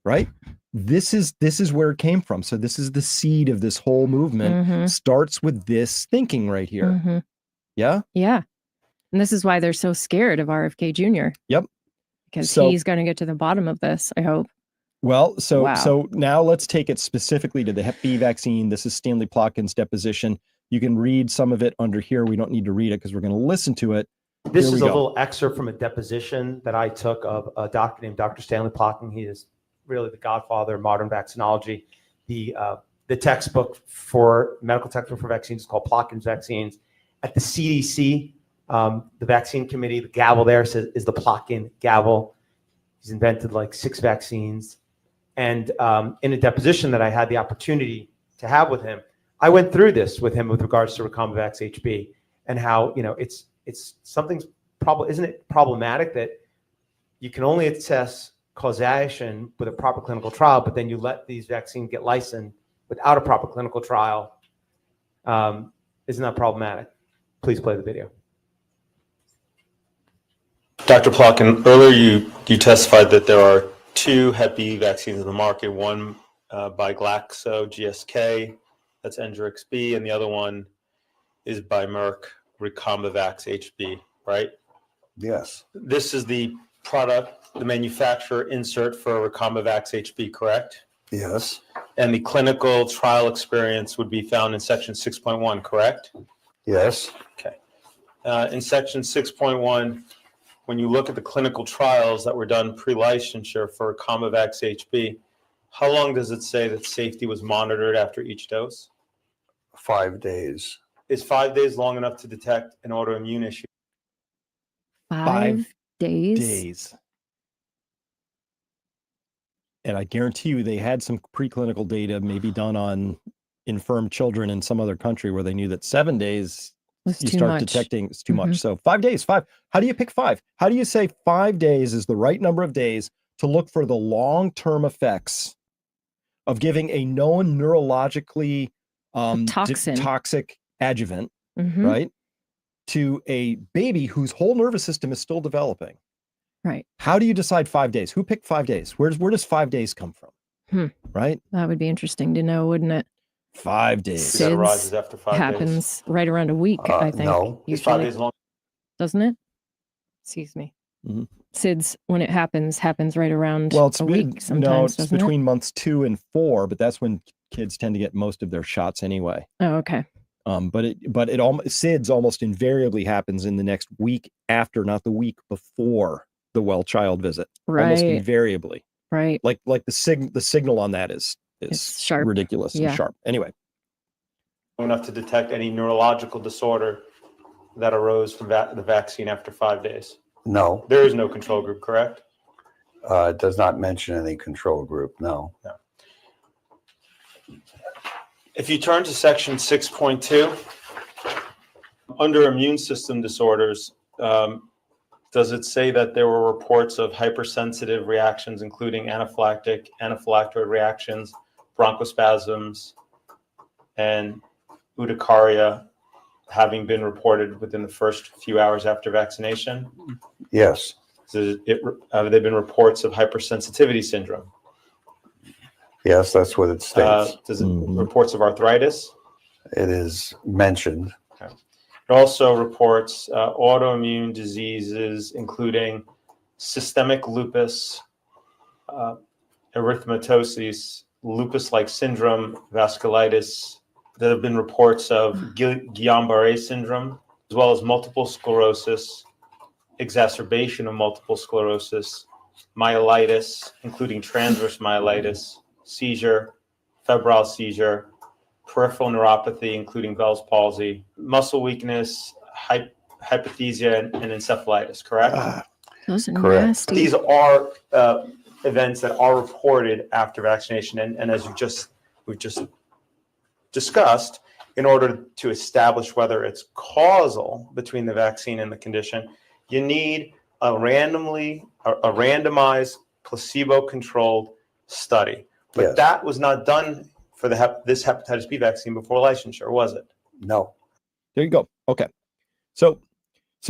right? This is where it came from. So this is the seed of this whole movement. Starts with this thinking right here. Yeah? Yeah. And this is why they're so scared of RFK Jr. Yep. Because he's going to get to the bottom of this, I hope. Well, so now let's take it specifically to the Hep B vaccine. This is Stanley Plotkin's deposition. You can read some of it under here. We don't need to read it because we're going to listen to it. This is a little excerpt from a deposition that I took of a doctor named Dr. Stanley Plotkin. He is really the godfather of modern vaccinology. The textbook medical textbook for vaccines is called Plotkin's Vaccines. At the CDC, the vaccine committee, the gavel there is the Plotkin gavel. He's invented like 6 vaccines. And in a deposition that I had the opportunity to have with him, I went through this with him with regards to Recombavax HB and how, it's something's isn't it problematic that you can only assess causation with a proper clinical trial, but then you let these vaccines get licensed without a proper clinical trial? Isn't that problematic? Please play the video. Dr. Plotkin, earlier you testified that there are 2 Hep B vaccines in the market, one by Glaxo GSK, that's Engerix B, and the other one is by Merck, Recombavax HB, right? Yes. This is the product, the manufacturer insert for Recombavax HB, correct? Yes. And the clinical trial experience would be found in section 6.1, correct? Yes. Okay. In section 6.1, when you look at the clinical trials that were done pre-licensure for Recombavax HB, how long does it say that safety was monitored after each dose? 5 days. Is 5 days long enough to detect an autoimmune issue? 5 days? Days. And I guarantee you they had some preclinical data maybe done on infirm children in some other country where they knew that 7 days you start detecting it's too much. So 5 days, 5. How do you pick 5? How do you say 5 days is the right number of days to look for the long-term effects of giving a known neurologically toxic adjuvant, right, to a baby whose whole nervous system is still developing? Right. How do you decide 5 days? Who picked 5 days? Where does 5 days come from? Right? That would be interesting to know, wouldn't it? 5 days. That arises after 5 days. Happens right around a week, I think. No. It's 5 days long. Doesn't it? Excuse me. SIDS, when it happens right around it's a week sometimes. No, it's doesn't between months 2 and 4, but that's when kids tend to get most of their shots anyway. Oh, okay. But SIDS almost invariably happens in the next week after, not the week before the well child visit. Right. Almost invariably. Right. Like the signal on that is sharp. Ridiculous and sharp. Anyway. Enough to detect any neurological disorder that arose from the vaccine after 5 days. No. There is no control group, correct? It does not mention any control group, no. If you turn to section 6.2, under immune system disorders, does it say that there were reports of hypersensitive reactions, including anaphylactoid reactions, bronchospasms, and urticaria having been reported within the first few hours after vaccination? Yes. Have there been reports of hypersensitivity syndrome? Yes, that's what it states. Reports of arthritis? It is mentioned. Okay. It also reports autoimmune diseases, including systemic lupus, erythematosus, lupus-like syndrome, vasculitis. There have been reports of Guillain-Barré syndrome, as well as multiple sclerosis, exacerbation of multiple sclerosis, myelitis, including transverse myelitis, seizure, febrile seizure, peripheral neuropathy, including Bell's palsy, muscle weakness, hypothesia, and encephalitis, correct? Those are Correct. nasty. These are events that are reported after vaccination, and as we've just discussed, in order to establish whether it's causal between the vaccine and the condition, you need a randomized, placebo-controlled study. But that was not done for this hepatitis B vaccine before licensure, was it? No. There you go. Okay. So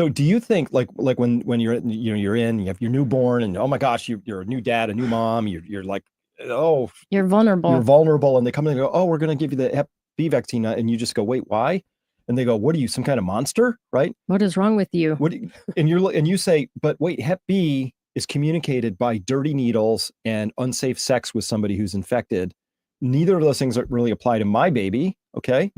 do you think like when you're you have your newborn and oh my gosh, you're a new dad, a new mom, you're like, oh, you're vulnerable, and they come in and go, oh, we're going to give you the Hep B vaccine, and you just go, wait, why? And they go, what are you, some kind of monster, right? What is wrong with you? And you say, but wait, Hep B is communicated by dirty needles and unsafe sex with somebody who's infected. Neither of those things really apply to my baby. Okay.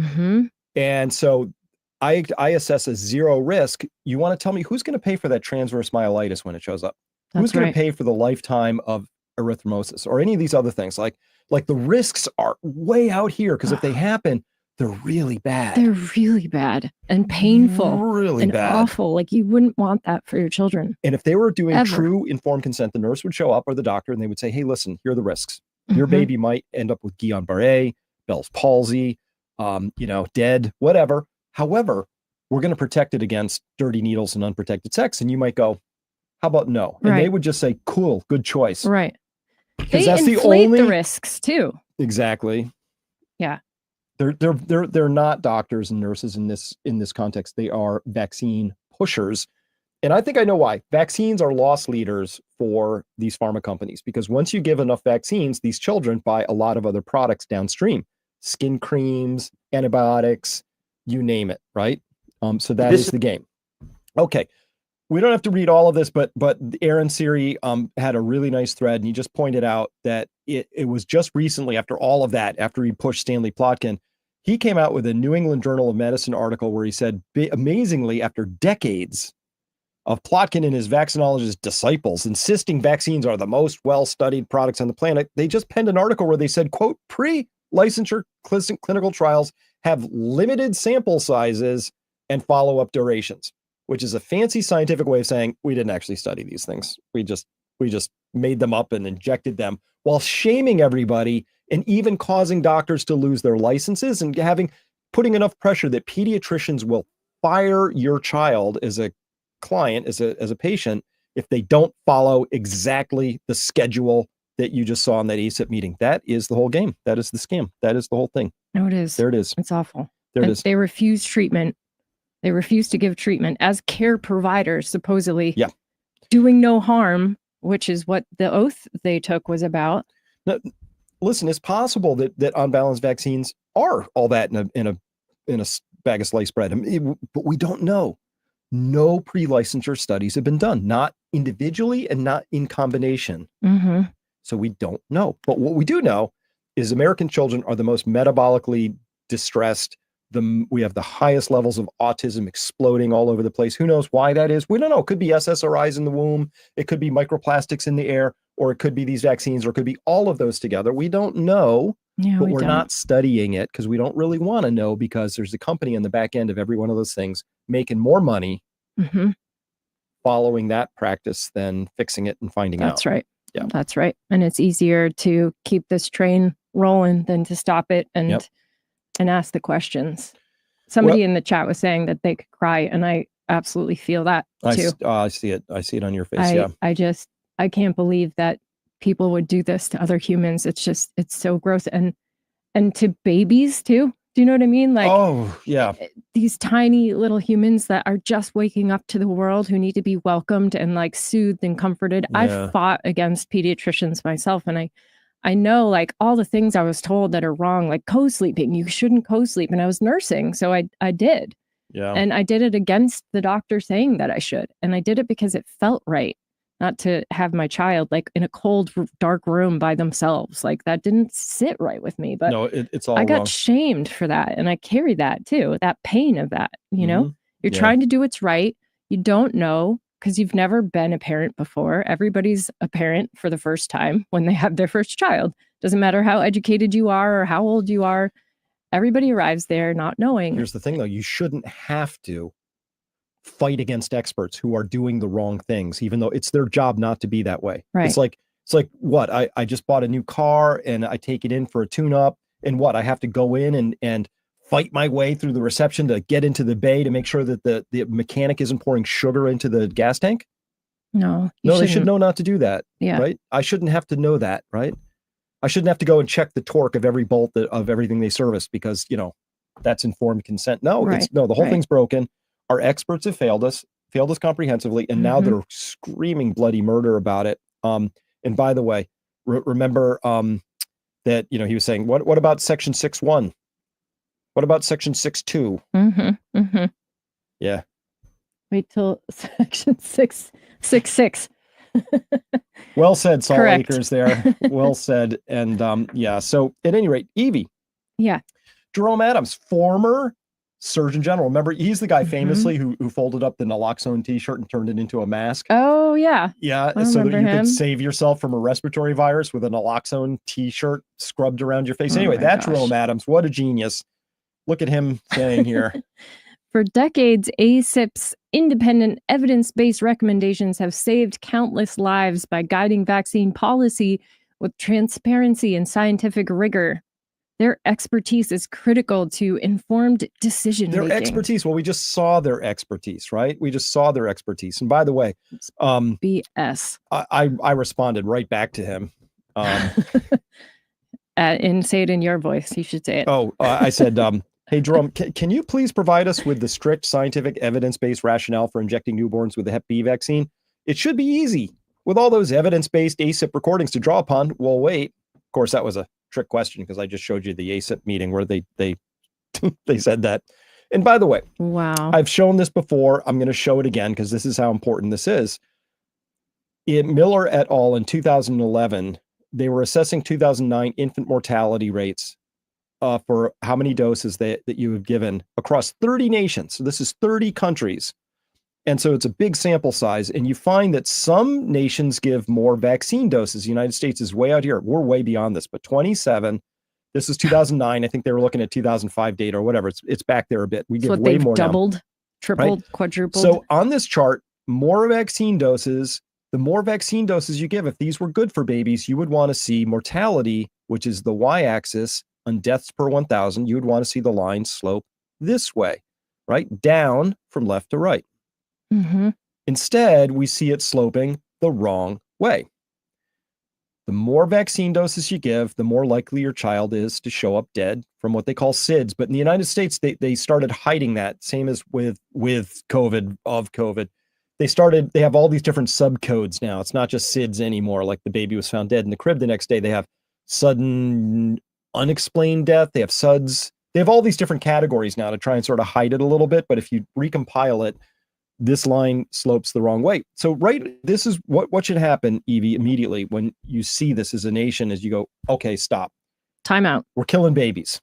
And so I assess a zero risk. You want to tell me who's going to pay for that transverse myelitis when it shows up? Who's going to pay for the lifetime of erythromosis or any of these other things? Like the risks are way out here, because if they happen, they're really bad. They're really bad and painful. Really and bad. Awful. Like you wouldn't want that for your children. And if they were doing true informed consent, the nurse would show up or the doctor and they would say, hey, listen, here are the risks. Your baby might end up with Guillain-Barré, Bell's palsy, dead, whatever. However, we're going to protect it against dirty needles and unprotected sex. And you might go, how about no? And they would just say, cool, good choice. Right. Because they that's inflate the risks too. Exactly. Yeah. They're not doctors and nurses in this context. They are vaccine pushers. And I think I know why. Vaccines are loss leaders for these pharma companies, because once you give enough vaccines, these children buy a lot of other products downstream, skin creams, antibiotics, you name it, right? So that is the game. Okay. We don't have to read all of this, but Aaron Siri had a really nice thread, and he just pointed out that it was just recently, after all of that, after he pushed Stanley Plotkin, he came out with a New England Journal of Medicine article where he said, amazingly, after decades of Plotkin and his vaccinologist disciples insisting vaccines are the most well-studied products on the planet, they just penned an article where they said, quote, pre-licensure clinical trials have limited sample sizes and follow-up durations. which is a fancy scientific way of saying we didn't actually study these things. We just made them up and injected them, while shaming everybody and even causing doctors to lose their licenses and putting enough pressure that pediatricians will fire your child as a client, as a patient, if they don't follow exactly the schedule that you just saw in that ACIP meeting. That is the whole game. That is the scam. That is the whole thing. No, it is. There it is. It's awful. There it is. They refuse treatment. They refuse to give treatment as care providers, supposedly. Yeah. Doing no harm, which is what the oath they took was about. Now, listen, it's possible that unbalanced vaccines are all that in a bag of sliced bread, but we don't know. No pre-licensure studies have been done, not individually and not in combination. Mm-hmm. So we don't know. But what we do know is American children are the most metabolically distressed. We have the highest levels of autism exploding all over the place. Who knows why that is? We don't know. It could be SSRIs in the womb. It could be microplastics in the air, or it could be these vaccines, or it could be all of those together. We don't know, but we're not studying it because we don't really want to know, because there's a company on the back end of every one of those things making more money following that practice than fixing it and finding out. That's right. Yeah, that's right. And it's easier to keep this train rolling than to stop it and ask the questions. Somebody in the chat was saying that they could cry, and I absolutely feel that too. I see it. I see it on your face. I can't believe that people would do this to other humans. It's so gross. And to babies too. Do you know what I mean? Like, oh yeah, these tiny little humans that are just waking up to the world, who need to be welcomed and like soothed and comforted. Yeah. I've fought against pediatricians myself, and I know like all the things I was told that are wrong, like co-sleeping. You shouldn't co-sleep. And I was nursing, so I did. Yeah. And I did it against the doctor saying that I should. And I did it because it felt right, not to have my child like in a cold, dark room by themselves. Like that didn't sit right with me. But no, it's all I got wrong. shamed for that. And I carry that too, that pain of that, you know? You're trying to do what's right. You don't know, because you've never been a parent before. Everybody's a parent for the first time when they have their first child. Doesn't matter how educated you are or how old you are. Everybody arrives there not knowing. Here's the thing, though. You shouldn't have to fight against experts who are doing the wrong things, even though it's their job not to be that way. Right. It's like what? I just bought a new car and I take it in for a tune-up, and what? I have to go in and fight my way through the reception to get into the bay to make sure that the mechanic isn't pouring sugar into the gas tank? No, they should know not to do that. Yeah. Right? I shouldn't have to know that, right? I shouldn't have to go and check the torque of every bolt of everything they service, because, that's informed consent. No, right. The whole thing's broken. Our experts have failed us comprehensively, and now they're screaming bloody murder about it. And by the way, remember that, he was saying, what about section 6.1? What about section 6.2? Yeah. Wait till section 6.6. Well said, Salt Correct. Lakers there. Well said. And so at any rate, Evie. Yeah. Jerome Adams, former Surgeon General. Remember, he's the guy famously who folded up the naloxone t-shirt and turned it into a mask. Oh, yeah. Yeah, so that you could save yourself from a respiratory virus with a naloxone t-shirt scrubbed around your face. Anyway, that's Jerome Adams. What a genius. Look at him saying here. For decades, ACIP's independent evidence-based recommendations have saved countless lives by guiding vaccine policy with transparency and scientific rigor. Their expertise is critical to informed decision-making. Their expertise, well, we just saw their expertise, right? We just saw their expertise. And by the way, BS. I responded right back to him. And say it in your voice. You should say it. I said, hey, Jerome, can you please provide us with the strict scientific evidence-based rationale for injecting newborns with the Hep B vaccine? It should be easy with all those evidence-based ACIP recordings to draw upon. Well, wait. Of course, that was a trick question, because I just showed you the ACIP meeting where they they said that. And by the way, wow, I've shown this before. I'm going to show it again because this is how important this is. In Miller et al. In 2011, they were assessing 2009 infant mortality rates for how many doses that you have given across 30 nations. So this is 30 countries. And so it's a big sample size. And you find that some nations give more vaccine doses. The United States is way out here. We're way beyond this, but 27. This is 2009. I think they were looking at 2005 data or whatever. It's back there a bit. We give way more doubled. now. tripled, quadrupled. So on this chart, more vaccine doses, the more vaccine doses you give, if these were good for babies, you would want to see mortality, which is the y-axis, on deaths per 1,000. You would want to see the line slope this way, right? Down from left to right. Mm-hmm. Instead, we see it sloping the wrong way. The more vaccine doses you give, the more likely your child is to show up dead from what they call SIDS. But in the United States, they started hiding that, same as with COVID. They have all these different subcodes now. It's not just SIDS anymore, like the baby was found dead in the crib the next day. They have sudden unexplained death. They have SUDS. They have all these different categories now to try and sort of hide it a little bit. But if you recompile it, this line slopes the wrong way. So this is what should happen, Evie, immediately when you see this as a nation, as you go, okay, stop. Time out. We're killing babies.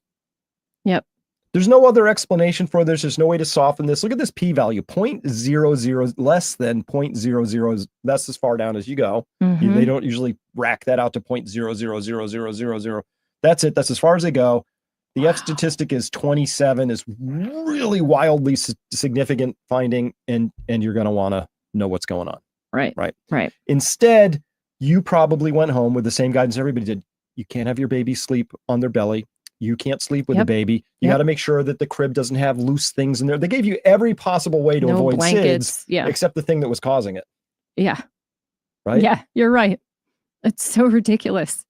Yep. There's no other explanation for this. There's no way to soften this. Look at this p-value, 0.00, less than 0.00. That's as far down as you go. Mm-hmm. They don't usually rack that out to 0.000000. That's it. That's as far as they go. The F statistic is 27, is really wildly significant finding, and you're going to want to know what's going on. Right. Instead, you probably went home with the same guidance everybody did. You can't have your baby sleep on their belly. You can't sleep with the baby. You got to make sure that the crib doesn't have loose things in there. They gave you every possible way to avoid blankets, SIDS, except the thing that was causing it. Yeah. Right? Yeah, you're right. It's so ridiculous.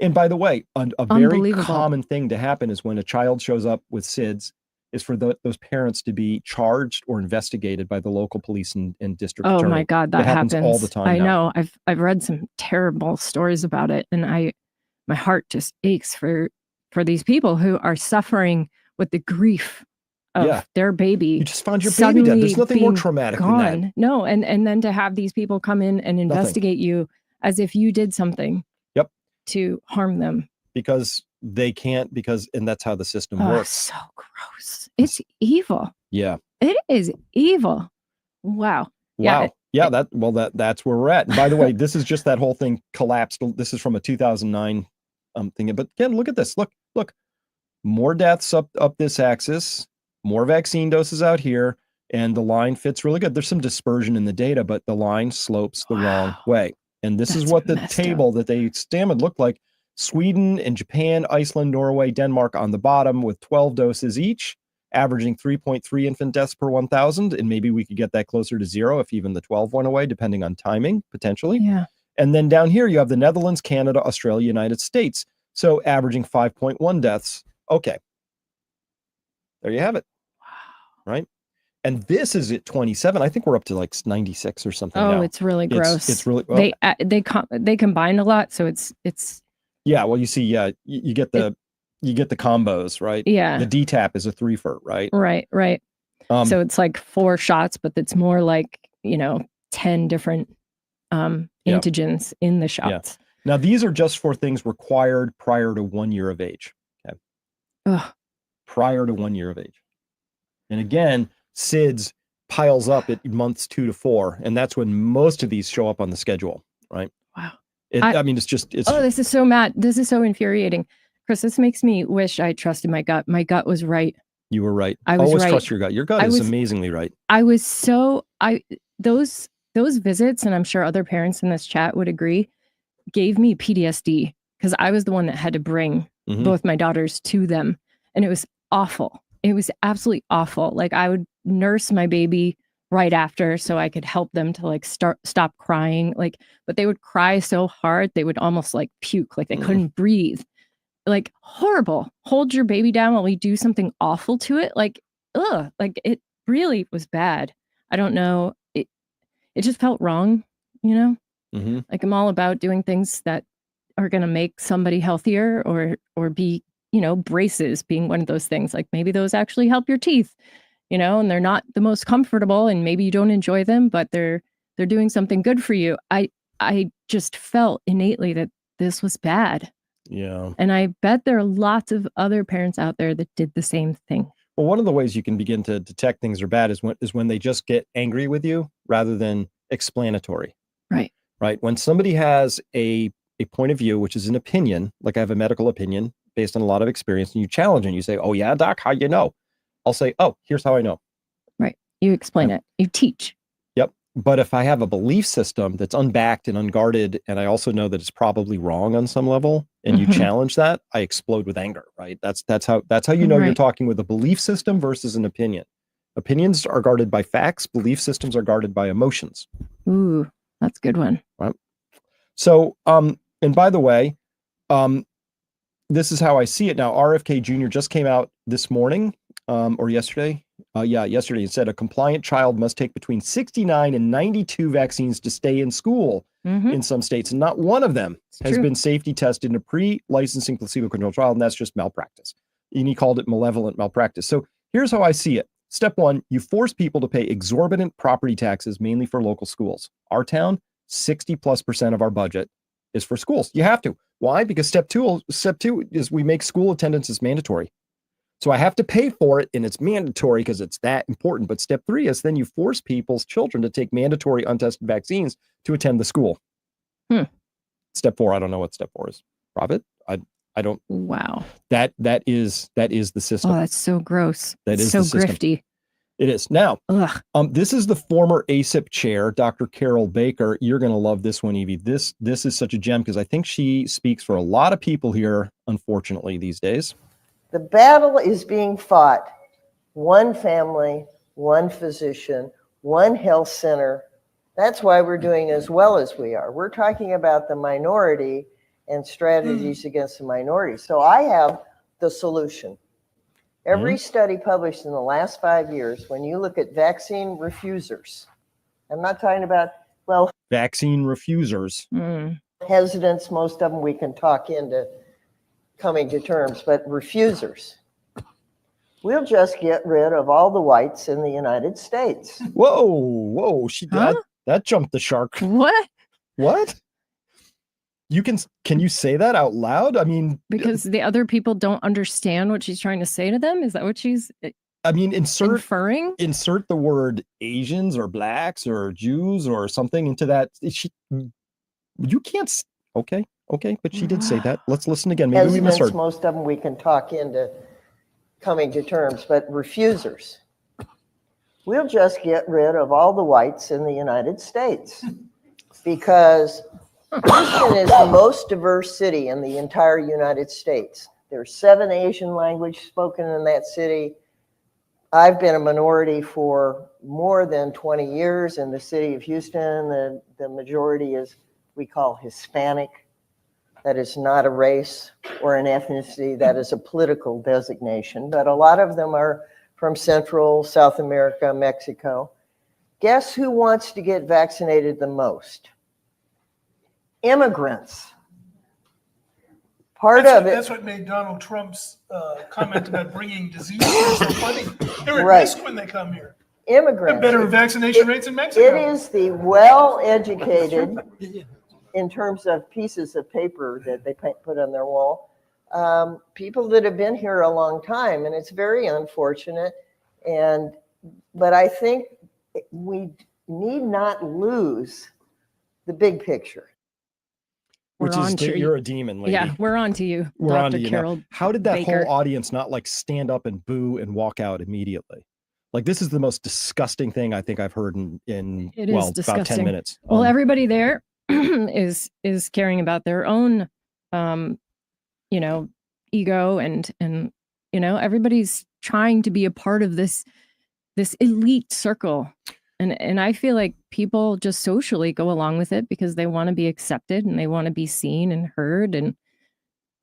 And by the way, a very common thing to happen is when a child shows up with SIDS is for those parents to be charged or investigated by the local police and district attorney. Oh my God, that happens all the time. I know. I've read some terrible stories about it, and my heart just aches for these people who are suffering with the grief of their baby. You just found your baby dead. There's nothing more traumatic than that. No, and then to have these people come in and investigate you as if you did something. To harm them because they can't, and that's how the system works. So gross. It's evil. Yeah, it is evil. Wow. Yeah, that's where we're at. And by the way, this is just that whole thing collapsed. This is from a 2009 thing. But again, look at this. Look, more deaths up this axis, more vaccine doses out here, and the line fits really good. There's some dispersion in the data, but the line slopes the wrong way. And this is what the table that they examined looked like. Sweden and Japan, Iceland, Norway, Denmark on the bottom with 12 doses each, averaging 3.3 infant deaths per 1,000. And maybe we could get that closer to 0 if even the 12 went away, depending on timing, potentially. Yeah. And then down here, you have the Netherlands, Canada, Australia, United States. So averaging 5.1 deaths. Okay. There you have it. Wow. Right? And this is at 27. I think we're up to like 96 or something. Oh, now. It's really gross. It's really they combine a lot, so it's. Yeah, well, you see, you get the combos, right? Yeah. The DTaP is a 3-fer, right? Right. So it's like 4 shots, but it's more like 10 different antigens in the shots. Yeah. Now these are just for things required prior to 1 year of age. Okay. Ugh. Prior to 1 year of age, and again. SIDS piles up at months 2 to 4, and that's when most of these show up on the schedule, right? Wow. It's this is so mad. This is so infuriating. Chris, this makes me wish I trusted my gut. My gut was right. You were right. I was Always right. trust your gut. Your gut is amazingly right. Those visits, and I'm sure other parents in this chat would agree, gave me PTSD because I was the one that had to bring both my daughters to them, and it was awful. It was absolutely awful. Like I would nurse my baby right after so I could help them to like stop crying. Like, but they would cry so hard they would almost like puke, like they couldn't breathe. Like horrible. Hold your baby down while we do something awful to it. Like, like it really was bad. I don't know. It just felt wrong, Like I'm all about doing things that are going to make somebody healthier or be braces being one of those things. Like maybe those actually help your teeth, and they're not the most comfortable and maybe you don't enjoy them, but they're doing something good for you. I just felt innately that this was bad. Yeah. And I bet there are lots of other parents out there that did the same thing. Well, one of the ways you can begin to detect things are bad is when they just get angry with you rather than explanatory. Right. When somebody has a point of view, which is an opinion, like I have a medical opinion based on a lot of experience, and you challenge and you say, "Oh yeah, doc, how you know?" I'll say, "Oh, here's how I know." Right. You explain it. You teach. Yep. But if I have a belief system that's unbacked and unguarded, and I also know that it's probably wrong on some level, and you challenge that, I explode with anger, right? That's how you know you're talking with a belief system versus an opinion. Opinions are guarded by facts. Belief systems are guarded by emotions. Ooh, that's a good one. Right. So, and by the way, this is how I see it now. RFK Jr. just came out this morning, or yesterday. Yesterday. It said a compliant child must take between 69 and 92 vaccines to stay in school in some states. And not one of them has been safety tested in a pre-licensing placebo-controlled trial. And that's just malpractice. And he called it malevolent malpractice. So here's how I see it. Step one, you force people to pay exorbitant property taxes, mainly for local schools. Our town, 60+% of our budget is for schools. You have to. Why? Because step two is we make school attendance as mandatory. So I have to pay for it, and it's mandatory because it's that important. But step three is then you force people's children to take mandatory untested vaccines to attend the school. Step four, I don't know what step four is. Profit? I don't. Wow. That is the system. Oh, that's so gross. That is so the system. grifty. It is. Now, this is the former ACIP chair, Dr. Carol Baker. You're going to love this one, Evie. This is such a gem because I think she speaks for a lot of people here, unfortunately, these days. The battle is being fought. One family, one physician, one health center. That's why we're doing as well as we are. We're talking about the minority and strategies against the minority. So I have the solution. Every study published in the last 5 years, when you look at vaccine refusers, I'm not talking about, vaccine refusers. Hesitants, most of them we can talk into coming to terms, but refusers. We'll just get rid of all the whites in the United States. Whoa, that jumped the shark. What? Can you say that out loud? I mean, because the other people don't understand what she's trying to say to them. Is that what she's inferring? Insert the word Asians or blacks or Jews or something into that. You can't. Okay, but she did say that. Let's listen again. Maybe we misheard. Most of them we can talk into coming to terms, but refusers. We'll just get rid of all the whites in the United States because Houston is the most diverse city in the entire United States. There's 7 Asian languages spoken in that city. I've been a minority for more than 20 years in the city of Houston. The majority is, we call Hispanic. That is not a race or an ethnicity. That is a political designation. But a lot of them are from Central, South America, Mexico. Guess who wants to get vaccinated the most? Immigrants. That's what made Donald Trump's comment about bringing disease here so funny. They're at risk when they come here. Immigrants. Better vaccination rates in Mexico. It is the well-educated, in terms of pieces of paper that they put on their wall, people that have been here a long time, and it's very unfortunate. But I think we need not lose the big picture. Which is that you're a demon, lady. Yeah, we're on to you, We're on to Dr. you Carol now. How did that Baker. whole audience not like stand up and boo and walk out immediately? Like, this is the most disgusting thing I think I've heard in about 10 minutes. Well, everybody there is caring about their own, ego and everybody's trying to be a part of this elite circle. And I feel like people just socially go along with it because they want to be accepted and they want to be seen and heard. And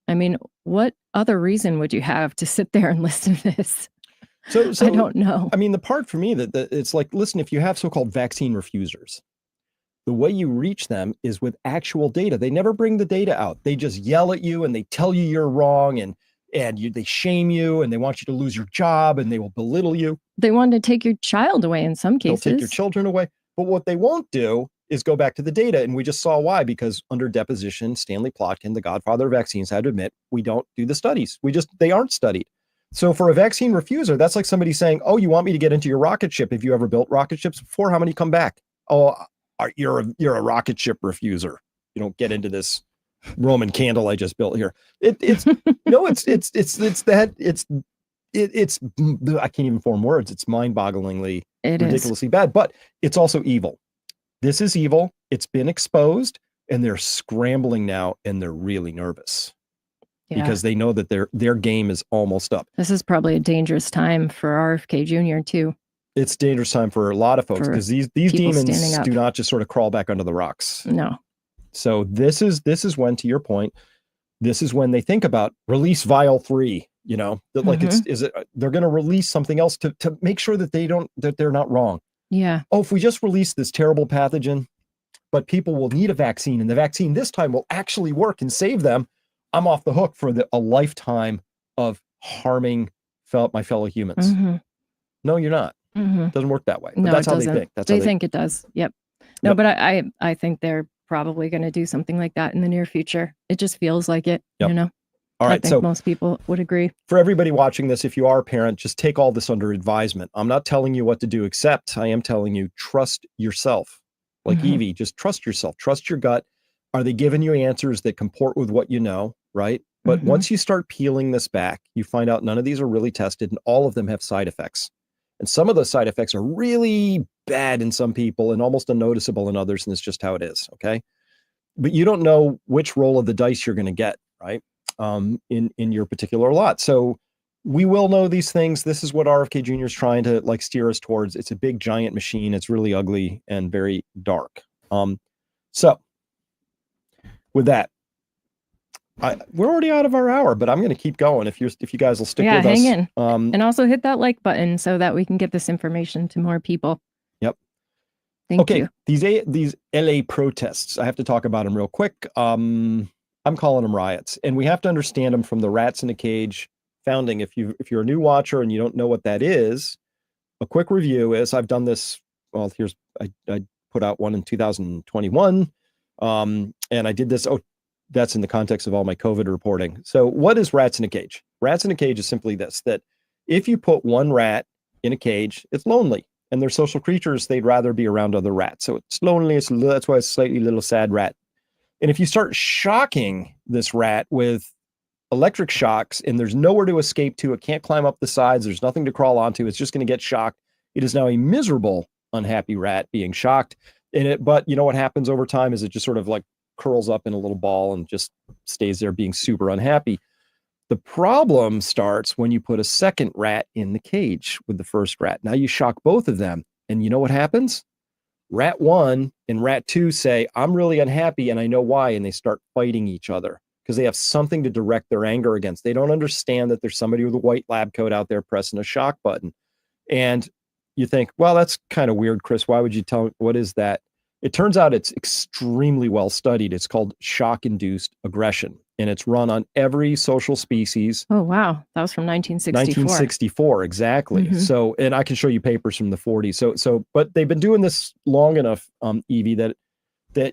I mean, what other reason would you have to sit there and listen to this? So I don't know. I mean, the part for me that it's like, listen, if you have so-called vaccine refusers, the way you reach them is with actual data. They never bring the data out. They just yell at you and they tell you you're wrong and they shame you and they want you to lose your job and they will belittle you. They want to take your child away in some cases. They'll take your children away. But what they won't do is go back to the data. And we just saw why, because under deposition, Stanley Plotkin, the godfather of vaccines, had to admit, we don't do the studies. They aren't studied. So for a vaccine refuser, that's like somebody saying, oh, you want me to get into your rocket ship? Have you ever built rocket ships before? How many come back? Oh, you're a rocket ship refuser. You don't get into this Roman candle I just built here. It's I can't even form words. It's mind-bogglingly ridiculously bad, but it's also evil. This is evil. It's been exposed, and they're scrambling now, and they're really nervous because they know that their game is almost up. This is probably a dangerous time for RFK Jr. too. It's a dangerous time for a lot of folks because these demons do not just sort of crawl back under the rocks. No. So this is when, to your point, this is when they think about release vial 3, you know, that like they're going to release something else to make sure that they're not wrong. Yeah. Oh, if we just release this terrible pathogen, but people will need a vaccine, and the vaccine this time will actually work and save them, I'm off the hook for a lifetime of harming my fellow humans. No, you're not. It doesn't work that way. But that's how they think. They think it does. Yep. No, Yep. but I think they're probably going to do something like that in the near future. It just feels like it, Yep. you know? All right. I think So most people would agree. for everybody watching this, if you are a parent, just take all this under advisement. I'm not telling you what to do, except I am telling you, trust yourself. Like Evie, just trust yourself, trust your gut. Are they giving you answers that comport with what you know, right? But once you start peeling this back, you find out none of these are really tested, and all of them have side effects. And some of those side effects are really bad in some people and almost unnoticeable in others, and it's just how it is, okay? But you don't know which roll of the dice you're going to get, right? In your particular lot. So we will know these things. This is what RFK Jr. is trying to like steer us towards. It's a big giant machine. It's really ugly and very dark. So with that, we're already out of our hour, but I'm going to keep going if you guys will stick with us. Hang in. And also hit that like button so that we can get this information to more people. Yep. Thank you. These LA protests, I have to talk about them real quick. I'm calling them riots, and we have to understand them from the rats in a cage founding. If you're a new watcher and you don't know what that is, a quick review is I've done this. Well, I put out one in 2021, and I did this. Oh, that's in the context of all my COVID reporting. So what is rats in a cage? Rats in a cage is simply this, that if you put one rat in a cage, it's lonely, and they're social creatures. They'd rather be around other rats. So it's lonely. That's why it's a slightly little sad rat. And if you start shocking this rat with electric shocks and there's nowhere to escape to, it can't climb up the sides, there's nothing to crawl onto, it's just going to get shocked. It is now a miserable, unhappy rat being shocked in it. But you know what happens over time is it just sort of like curls up in a little ball and just stays there being super unhappy. The problem starts when you put a second rat in the cage with the first rat. Now you shock both of them, and you know what happens? Rat 1 and rat 2 say, I'm really unhappy and I know why, and they start fighting each other because they have something to direct their anger against. They don't understand that there's somebody with a white lab coat out there pressing a shock button. And you think, well, that's kind of weird, Chris. Why would you tell me? What is that? It turns out it's extremely well studied. It's called shock-induced aggression, and it's run on every social species. Oh, wow. That was from 1964. 1964, exactly. So, and I can show you papers from the 40s. So, but they've been doing this long enough, Evie, that,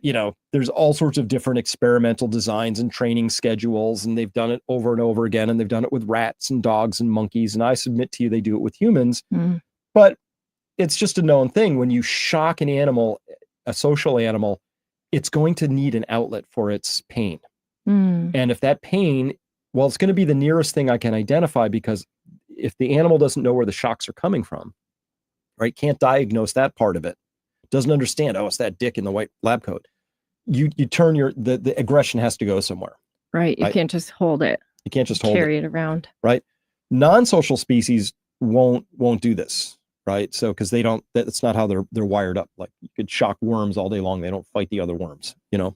you know, there's all sorts of different experimental designs and training schedules, and they've done it over and over again, and they've done it with rats and dogs and monkeys, and I submit to you they do it with humans. But it's just a known thing. When you shock an animal, a social animal, it's going to need an outlet for its pain. And if that pain, well, it's going to be the nearest thing I can identify, because if the animal doesn't know where the shocks are coming from, right, can't diagnose that part of it, doesn't understand, oh, it's that dick in the white lab coat, you turn the aggression has to go somewhere. Right. You can't just hold it. You can't just hold carry it around. Right. Non-social species won't do this. Right. So, because that's not how they're wired up. Like, you could shock worms all day long. They don't fight the other worms, you know,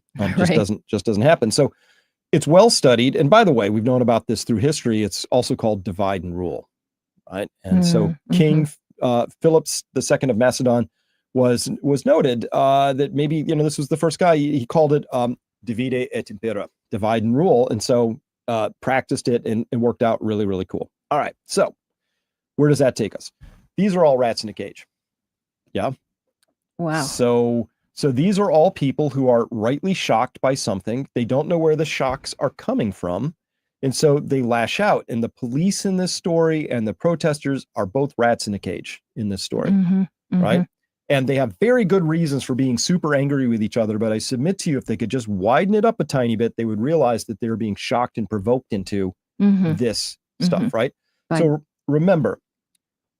just doesn't happen. So it's well studied. And by the way, we've known about this through history. It's also called divide and rule. Right. And so King Philip II of Macedon was noted that maybe, you know, this was the first guy, he called it divide et impera, divide and rule. And so practiced it and worked out really, really cool. All right. So where does that take us? These are all rats in a cage. Yeah. Wow. So these are all people who are rightly shocked by something. They don't know where the shocks are coming from. And so they lash out. And the police in this story and the protesters are both rats in a cage in this story. Right. And they have very good reasons for being super angry with each other. But I submit to you, if they could just widen it up a tiny bit, they would realize that they're being shocked and provoked into this stuff. Right. So remember,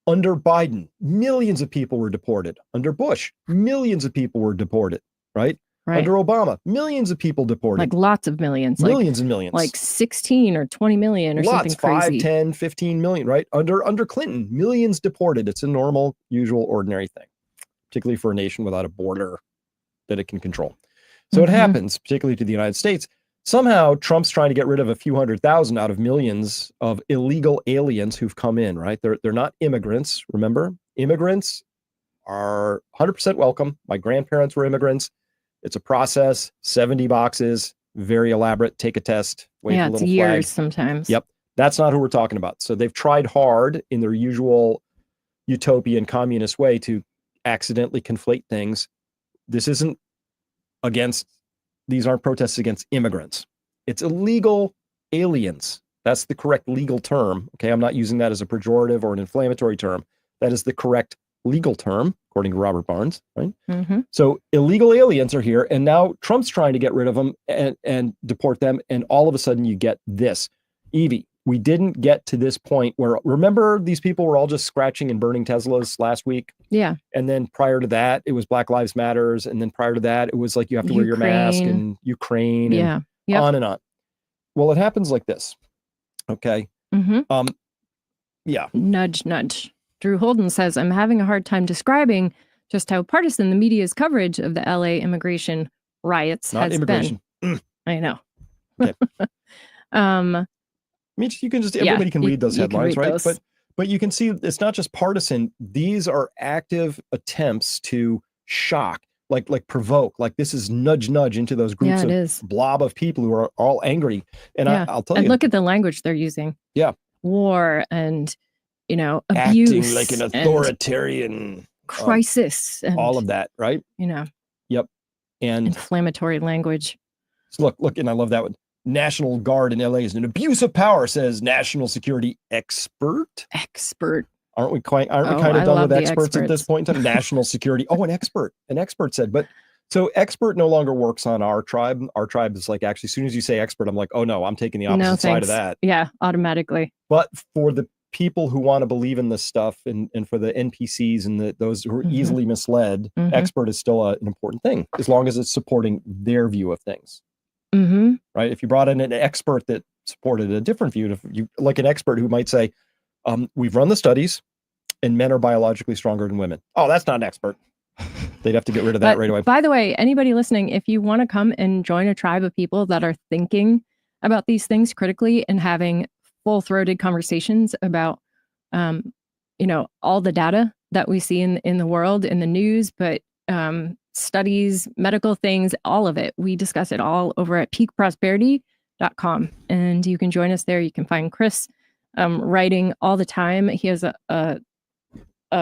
Under Biden, millions of people were deported. Under Bush, millions of people were deported, right? Under Obama, millions of people deported. Like lots of millions. Millions and millions. Like 16 or 20 million or something crazy. 5, 10, 15 million, right? Under Clinton, millions deported. It's a normal, usual, ordinary thing, particularly for a nation without a border that it can control. So it happens, particularly to the United States. Somehow Trump's trying to get rid of a few 100,000 out of millions of illegal aliens who've come in, right? They're not immigrants, remember? Immigrants are 100% welcome. My grandparents were immigrants. It's a process, 70 boxes, very elaborate, take a test, wait for a little it's years flag. sometimes. Yep. That's not who we're talking about. So they've tried hard in their usual utopian communist way to accidentally conflate things. This isn't these aren't protests against immigrants. It's illegal aliens. That's the correct legal term. Okay. I'm not using that as a pejorative or an inflammatory term. That is the correct legal term, according to Robert Barnes, right? So illegal aliens are here, and now Trump's trying to get rid of them and deport them, and all of a sudden you get this. Evie, we didn't get to this point where, remember, these people were all just scratching and burning Teslas last week? Yeah. And then prior to that, it was Black Lives Matters, and then prior to that, it was like you have to wear your mask, and Ukraine, and on and on. Well, it happens like this, okay? Yeah. Nudge, nudge. Drew Holden says, I'm having a hard time describing just how partisan the media's coverage of the LA immigration riots has been. I know. Okay. I mean, you can just, everybody can read those headlines, right? Those. But you can see it's not just partisan. These are active attempts to shock, like provoke, like this is nudge into those groups of blob of people who are all angry. And I'll tell you. And look at the language they're using. Yeah. War and, abuse. Acting like an authoritarian crisis. And, all of that, right? Yep. And inflammatory language. So look, and I love that one. National Guard in LA is an abuse of power, says national security expert. Aren't we kind of done with experts at this point in time? National security. Oh, an expert said, but so expert no longer works on our tribe. Our tribe is like, actually, as soon as you say expert, I'm like, oh no, I'm taking the opposite side of that. Yeah, automatically. But for the people who want to believe in this stuff and for the NPCs and those who are easily misled, expert is still an important thing, as long as it's supporting their view of things. Right? If you brought in an expert that supported a different view, like an expert who might say, we've run the studies and men are biologically stronger than women. Oh, that's not an expert. They'd have to get rid of that right away. By the way, anybody listening, if you want to come and join a tribe of people that are thinking about these things critically and having full-throated conversations about, all the data that we see in the world, in the news, but studies, medical things, all of it. We discuss it all over at peakprosperity.com. And you can join us there. You can find Chris writing all the time. He has a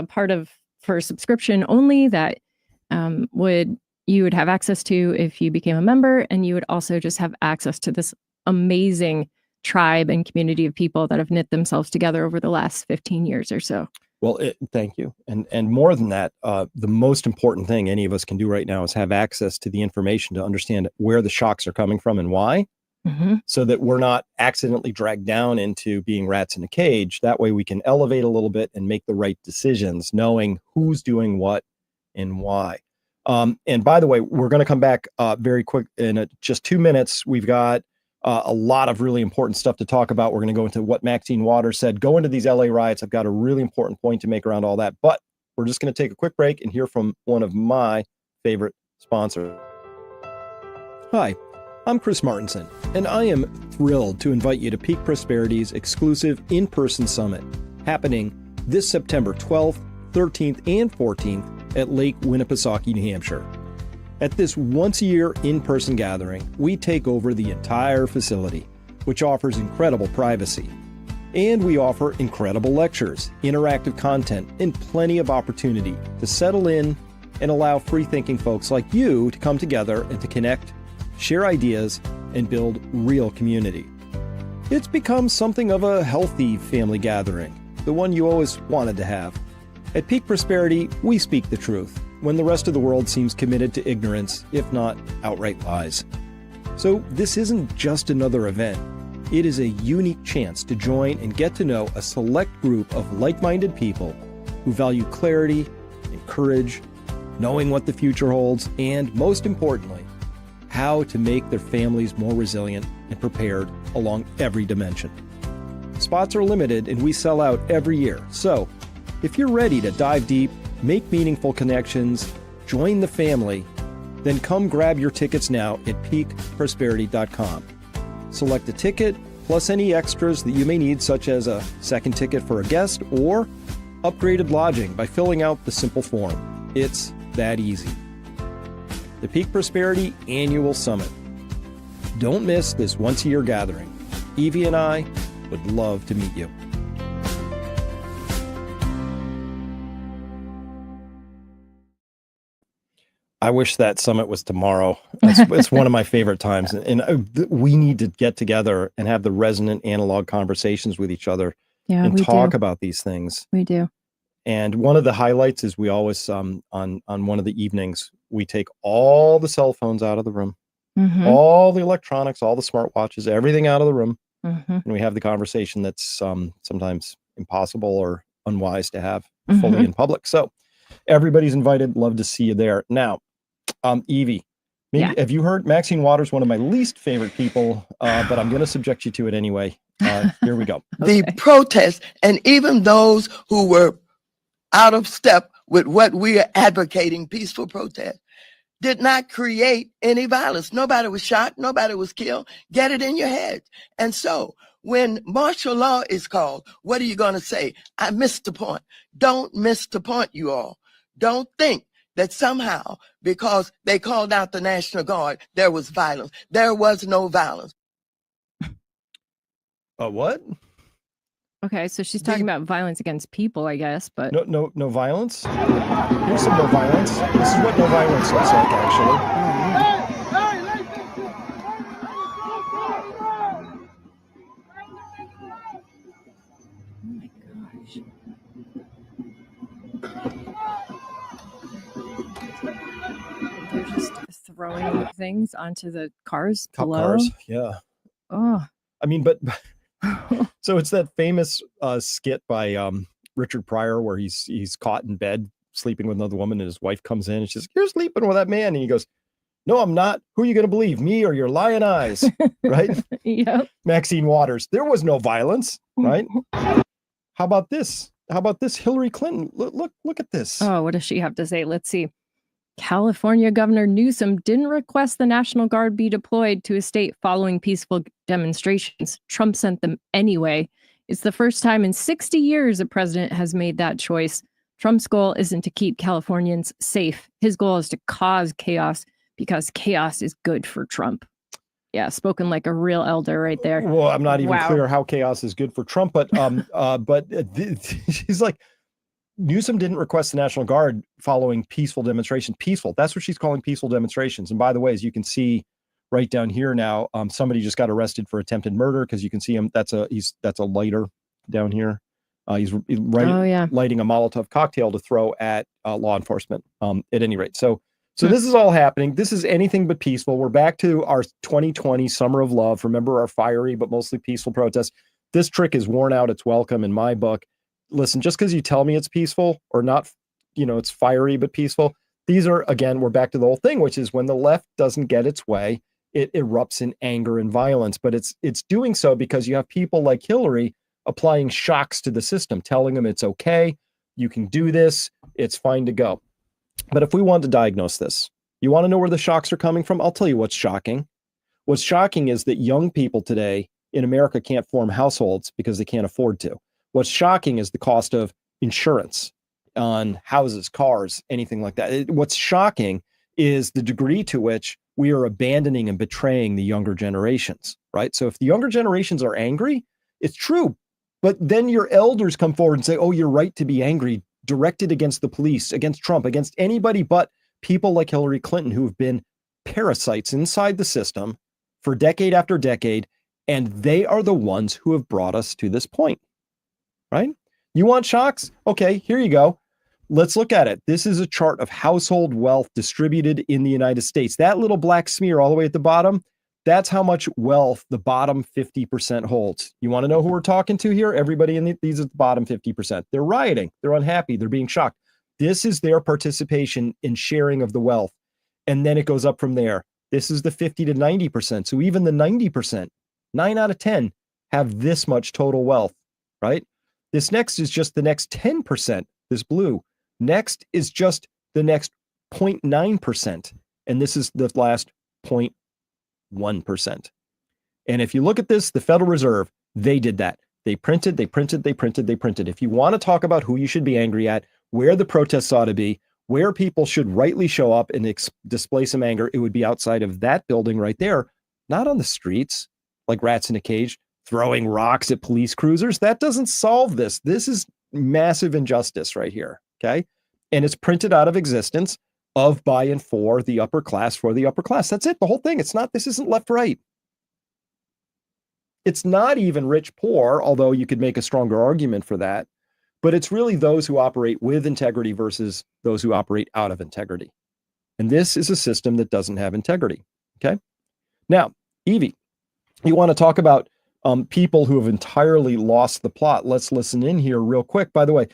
part of for subscription only that you would have access to if you became a member. And you would also just have access to this amazing tribe and community of people that have knit themselves together over the last 15 years or so. Well, thank you. And more than that, the most important thing any of us can do right now is have access to the information to understand where the shocks are coming from and why, so that we're not accidentally dragged down into being rats in a cage. That way we can elevate a little bit and make the right decisions, knowing who's doing what and why. And by the way, we're going to come back very quick in just 2 minutes. We've got a lot of really important stuff to talk about. We're going to go into what Maxine Waters said. Go into these LA riots. I've got a really important point to make around all that, but we're just going to take a quick break and hear from one of my favorite sponsors. Hi, I'm Chris Martenson, and I am thrilled to invite you to Peak Prosperity's exclusive in-person summit happening this September 12th, 13th, and 14th at Lake Winnipesaukee, New Hampshire. At this once-a-year in-person gathering, we take over the entire facility, which offers incredible privacy. And we offer incredible lectures, interactive content, and plenty of opportunity to settle in and allow free-thinking folks like you to come together and to connect, share ideas, and build real community. It's become something of a healthy family gathering, the one you always wanted to have. At Peak Prosperity, we speak the truth when the rest of the world seems committed to ignorance, if not outright lies. So this isn't just another event. It is a unique chance to join and get to know a select group of like-minded people who value clarity and courage, knowing what the future holds, and most importantly, how to make their families more resilient and prepared along every dimension. Spots are limited and we sell out every year. So if you're ready to dive deep, make meaningful connections, join the family, then come grab your tickets now at peakprosperity.com. Select a ticket plus any extras that you may need, such as a second ticket for a guest or upgraded lodging by filling out the simple form. It's that easy. The Peak Prosperity Annual Summit. Don't miss this once-a-year gathering. Evie and I would love to meet you. I wish that summit was tomorrow. It's one of my favorite times. And we need to get together and have the resonant analog conversations with each other and talk about these things. We do. And one of the highlights is we always, on one of the evenings, we take all the cell phones out of the room, all the electronics, all the smartwatches, everything out of the room. And we have the conversation that's sometimes impossible or unwise to have fully in public. So everybody's invited. Love to see you there. Now, Evie, have you heard Maxine Waters, one of my least favorite people, but I'm going to subject you to it anyway. Here we go. The protests, and even those who were out of step with what we are advocating, peaceful protest, did not create any violence. Nobody was shot. Nobody was killed. Get it in your head. And so when martial law is called, what are you going to say? I missed the point. Don't miss the point, you all. Don't think that somehow, because they called out the National Guard, there was violence. There was no violence. What? Okay, so she's talking about violence against people, I guess, but no violence. Here's some no violence. This is what no violence looks like, actually. They're just throwing things onto the cars Cop below. cars, yeah. Oh, I mean, but so it's that famous skit by Richard Pryor where he's caught in bed sleeping with another woman, and his wife comes in and she's like, "You're sleeping with that man," and he goes, "No, I'm not. Who are you going to believe, me or your lying eyes?" Right? Yep. Maxine Waters. There was no violence, right? How about this? How about this? Hillary Clinton. Look at this. Oh, what does she have to say? Let's see. California Governor Newsom didn't request the National Guard be deployed to a state following peaceful demonstrations. Trump sent them anyway. It's the first time in 60 years a president has made that choice. Trump's goal isn't to keep Californians safe. His goal is to cause chaos because chaos is good for Trump. Yeah, spoken like a real elder right there. Well, I'm not even clear how chaos is good for Trump, but she's like, Newsom didn't request the National Guard following peaceful demonstration. Peaceful. That's what she's calling peaceful demonstrations. And by the way, as you can see right down here now, somebody just got arrested for attempted murder because you can see him. That's a lighter down here. He's lighting a Molotov cocktail to throw at law enforcement. At any rate, so this is all happening. This is anything but peaceful. We're back to our 2020 Summer of Love. Remember our fiery but mostly peaceful protests. This trick is worn out. It's welcome in my book. Listen, just because you tell me it's peaceful or not, it's fiery but peaceful. These are, again, we're back to the whole thing, which is when the left doesn't get its way, it erupts in anger and violence. But it's doing so because you have people like Hillary applying shocks to the system, telling them it's okay, you can do this, it's fine to go. But if we want to diagnose this, you want to know where the shocks are coming from? I'll tell you what's shocking. What's shocking is that young people today in America can't form households because they can't afford to. What's shocking is the cost of insurance on houses, cars, anything like that. What's shocking is the degree to which we are abandoning and betraying the younger generations, right? So if the younger generations are angry, it's true. But then your elders come forward and say, oh, you're right to be angry, directed against the police, against Trump, against anybody but people like Hillary Clinton who have been parasites inside the system for decade after decade. And they are the ones who have brought us to this point. Right? You want shocks? Okay, here you go. Let's look at it. This is a chart of household wealth distributed in the United States. That little black smear all the way at the bottom, That's how much wealth the bottom 50% holds. You want to know who we're talking to here? Everybody in these are the bottom 50%. They're rioting. They're unhappy. They're being shocked. This is their participation in sharing of the wealth. And then it goes up from there. This is the 50 to 90%. So even the 90%, 9 out of 10 have this much total wealth, right? This next is just the next 10%, this blue. Next is just the next 0.9%. And this is the last 0.1%. And if you look at this, the Federal Reserve, they did that. They printed. If you want to talk about who you should be angry at, where the protests ought to be, where people should rightly show up and display some anger, it would be outside of that building right there, not on the streets like rats in a cage, throwing rocks at police cruisers. That doesn't solve this. This is massive injustice right here, okay? And it's printed out of existence of, by, and for the upper class, for the upper class. That's it, the whole thing. This isn't left-right. It's not even rich-poor, although you could make a stronger argument for that. But it's really those who operate with integrity versus those who operate out of integrity. And this is a system that doesn't have integrity, okay? Now, Evie, you want to talk about people who have entirely lost the plot. Let's listen in here real quick. By the way,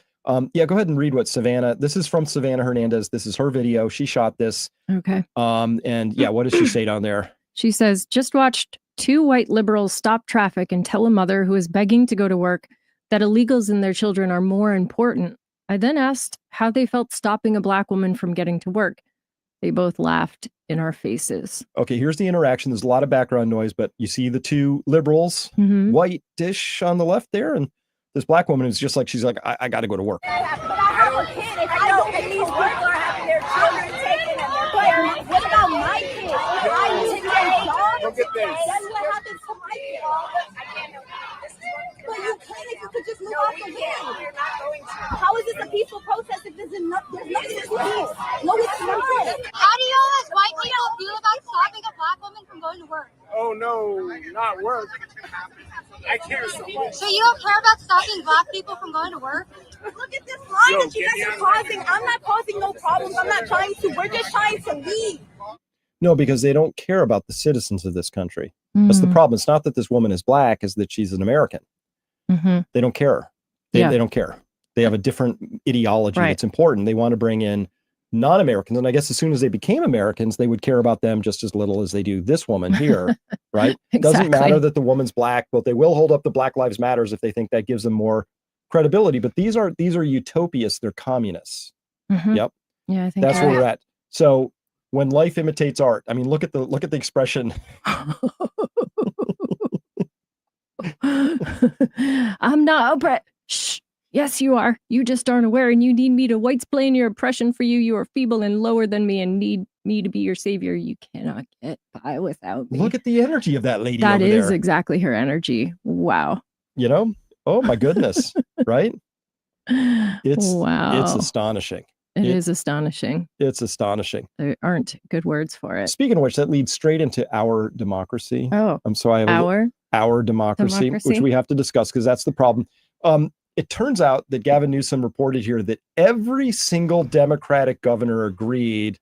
yeah, go ahead and read what Savannah, this is from Savannah Hernandez. This is her video. She shot this. Okay. And yeah, what does she say down there? She says, just watched 2 white liberals stop traffic and tell a mother who is begging to go to work that illegals and their children are more important. I then asked how they felt stopping a Black woman from getting to work. They both laughed in our faces. Okay, here's the interaction. There's a lot of background noise, but you see the 2 liberals, white-ish on the left there, and this Black woman is just like, she's like, I got to go to work. But I have a kid. If I don't, and these people are having their children taken and their parents. What about my kids? Look at this. That's what happens to my kids. But you can if you could just move off the way. You're not going to. How is this a peaceful protest if there's nothing to peace? No, it's not. How do you as white people feel about stopping a Black woman from going to work? Oh no, not work. I care so much. So you don't care about stopping Black people from going to work? Look at this line that you guys are causing. I'm not causing no problems. I'm not trying to. We're just trying to leave. No, because they don't care about the citizens of this country. That's the problem. It's not that this woman is Black, it's that she's an American. They don't care. They don't care. They have a different ideology that's important. They want to bring in non-Americans. And I guess as soon as they became Americans, they would care about them just as little as they do this woman here, right? It doesn't matter that the woman's Black, but they will hold up the Black Lives Matters if they think that gives them more credibility. But these are utopias. They're communists. Yep. Yeah, I think that's where we're at. So when life imitates art, I mean, look at the expression. I'm not oppressed. Shh. Yes, you are. You just aren't aware, and you need me to white-splain your oppression for you. You are feeble and lower than me and need me to be your savior. You cannot get by without me. Look at the energy of that lady. That over is there. exactly her energy. Wow. You know? Oh my goodness. Right? It's wow. It's astonishing. It is astonishing. It's astonishing. There aren't good words for it. Speaking of which, that leads straight into our democracy. Oh. So I have our democracy, which we have to discuss because that's the problem. It turns out that Gavin Newsom reported here that every single Democratic governor agreed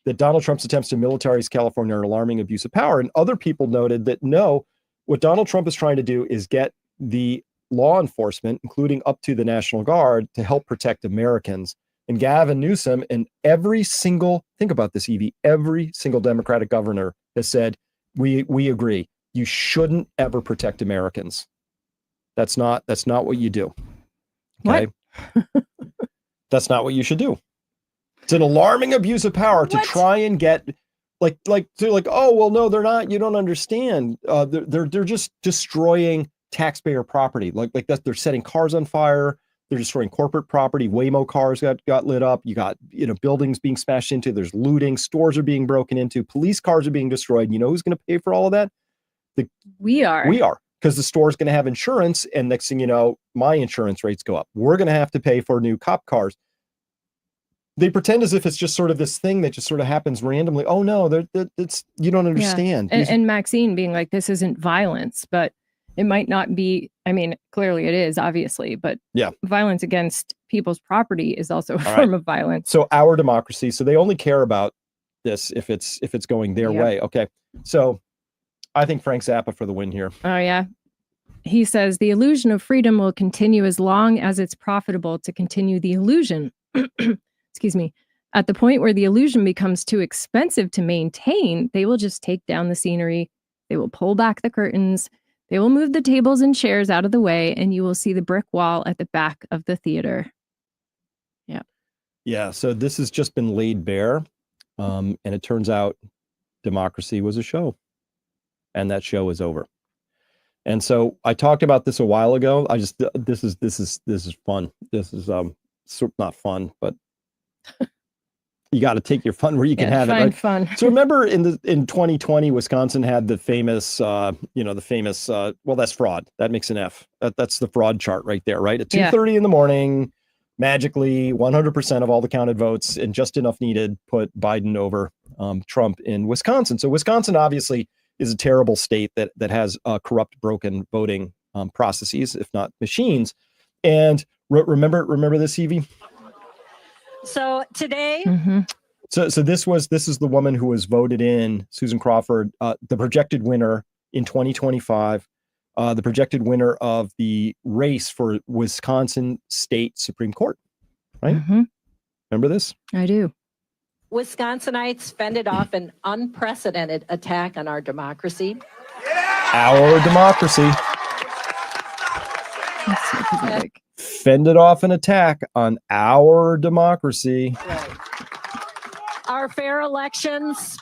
that Donald Trump's attempts to militarize California are alarming abuse of power. And other people noted that no, what Donald Trump is trying to do is get the law enforcement, including up to the National Guard, to help protect Americans. And Gavin Newsom and every single, think about this, Evie, every single Democratic governor has said, we agree. You shouldn't ever protect Americans. That's not what you do. Okay. That's not what you should do. It's an alarming abuse of power to try and get like, oh, well, no, they're not. You don't understand. They're just destroying taxpayer property. Like that. They're setting cars on fire. They're destroying corporate property. Waymo cars got lit up. You got, buildings being smashed into. There's looting. Stores are being broken into. Police cars are being destroyed. You know who's going to pay for all of that? We are. Because the store's going to have insurance, and next thing you know, my insurance rates go up. We're going to have to pay for new cop cars. They pretend as if it's just sort of this thing that just sort of happens randomly. Oh no, it's you don't understand. Yeah. And Maxine being like, this isn't violence, but it might not be. I mean, clearly it is, obviously, but violence against people's property is also a form of violence. So our democracy. So they only care about this if it's going their way. Okay. So I think Frank Zappa for the win here. Oh, yeah. He says the illusion of freedom will continue as long as it's profitable to continue the illusion. Excuse me. At the point where the illusion becomes too expensive to maintain, they will just take down the scenery. They will pull back the curtains. They will move the tables and chairs out of the way, and you will see the brick wall at the back of the theater. Yeah. Yeah. So this has just been laid bare. And it turns out democracy was a show. And that show is over. And so I talked about this a while ago. This is fun. This is not fun, but you got to take your fun where you can have it. Right? Fun. So remember in 2020, Wisconsin had the famous, well, that's fraud. That makes an F. That's the fraud chart right there, right? At 2:30 in the morning, magically 100% of all the counted votes and just enough needed put Biden over Trump in Wisconsin. So Wisconsin obviously is a terrible state that has corrupt, broken voting processes, if not machines. And remember this, Evie? So today, so this is the woman who was voted in, Susan Crawford, the projected winner in 2025, the projected winner of the race for Wisconsin State Supreme Court, right? Remember this? I do. Wisconsinites fended off an unprecedented attack on our democracy. Our democracy. Fended off an attack on our democracy. Right. Our fair elections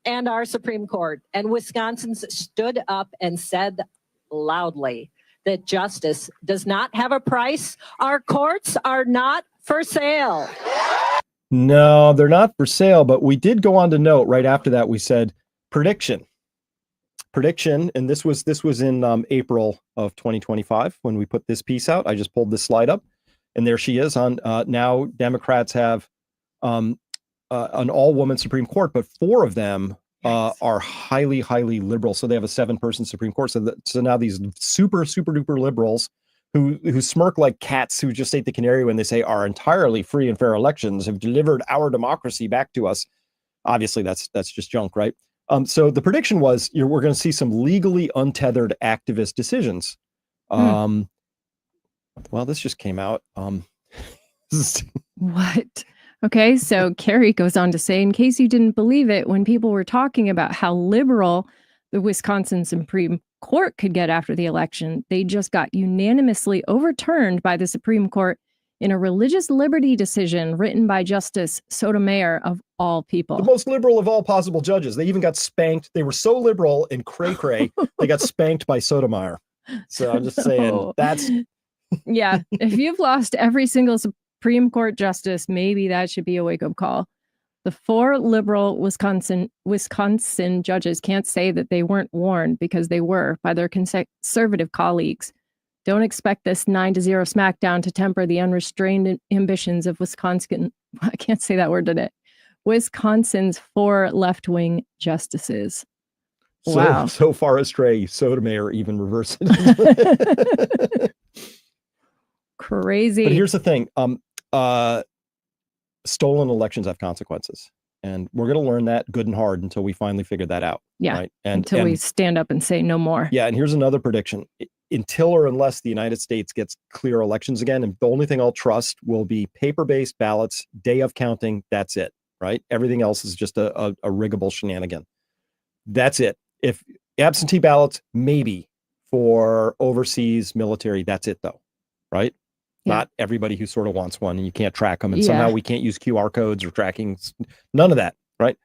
and our Supreme Court. And Wisconsins stood up and said loudly that justice does not have a price. Our courts are not for sale. No, they're not for sale, but we did go on to note right after that, we said prediction, and this was in April of 2025 when we put this piece out. I just pulled this slide up, and there she is on now Democrats have an all-woman Supreme Court, but 4 of them are highly liberal. So they have a 7-person Supreme Court. So now these super duper liberals who smirk like cats who just ate the canary when they say our entirely free and fair elections have delivered our democracy back to us. Obviously, that's just junk, right? So the prediction was we're going to see some legally untethered activist decisions. Well, this just came out. What? Okay, so Carrie goes on to say, in case you didn't believe it, when people were talking about how liberal the Wisconsin Supreme Court could get after the election, they just got unanimously overturned by the Supreme Court in a religious liberty decision written by Justice Sotomayor of all people. The most liberal of all possible judges. They even got spanked. They were so liberal and cray-cray, they got spanked by Sotomayor. So I'm just saying that's... Yeah, if you've lost every single Supreme Court justice, maybe that should be a wake-up call. The 4 liberal Wisconsin judges can't say that they weren't warned, because they were by their conservative colleagues. Don't expect this 9-0 smackdown to temper the unrestrained ambitions of Wisconsin. I can't say that word today. Wisconsin's 4 left-wing justices. Wow. So far astray, Sotomayor even reversed it. Crazy. But here's the thing. Stolen elections have consequences, and we're going to learn that good and hard until we finally figure that out. Yeah. Right? Until we stand up and say no more. Yeah. And here's another prediction. Until or unless the United States gets clear elections again, and the only thing I'll trust will be paper-based ballots, day of counting. That's it. Right. Everything else is just a riggable shenanigan. That's it. If absentee ballots, maybe for overseas military, that's it though. Right. Yeah. Not everybody who sort of wants one, and you can't track them. And somehow we can't use QR codes or tracking. None of that. Right.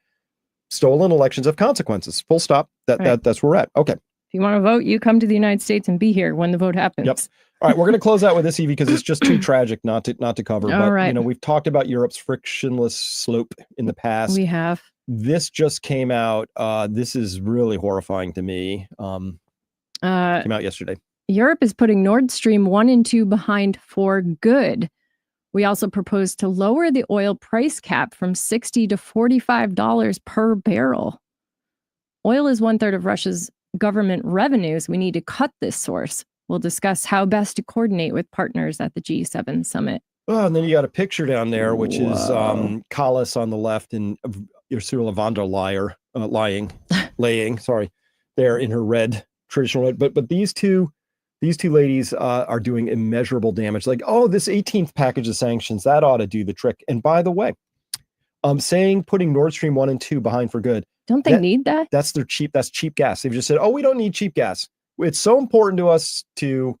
Stolen elections have consequences. Full stop. That's where we're at. Okay. If you want to vote, you come to the United States and be here when the vote happens. Yep. All right. We're going to close out with this, Evie, because it's just too tragic not to cover. All but, right. we've talked about Europe's frictionless slope in the past. We have. This just came out. This is really horrifying to me. Came out yesterday. Europe is putting Nord Stream 1 and 2 behind for good. We also proposed to lower the oil price cap from $60 to $45 per barrel. Oil is 1/3 of Russia's government revenues. We need to cut this source. We'll discuss how best to coordinate with partners at the G7 summit. Oh, and then you got a picture down there, which is Kallas on the left and Ursula von der Leyen, laying. Sorry. there in her red, traditional red. But these two ladies are doing immeasurable damage. Like, oh, this 18th package of sanctions, that ought to do the trick. And by the way, saying putting Nord Stream 1 and 2 behind for good. Don't they need that? That's cheap gas. They've just said, oh, we don't need cheap gas. It's so important to us to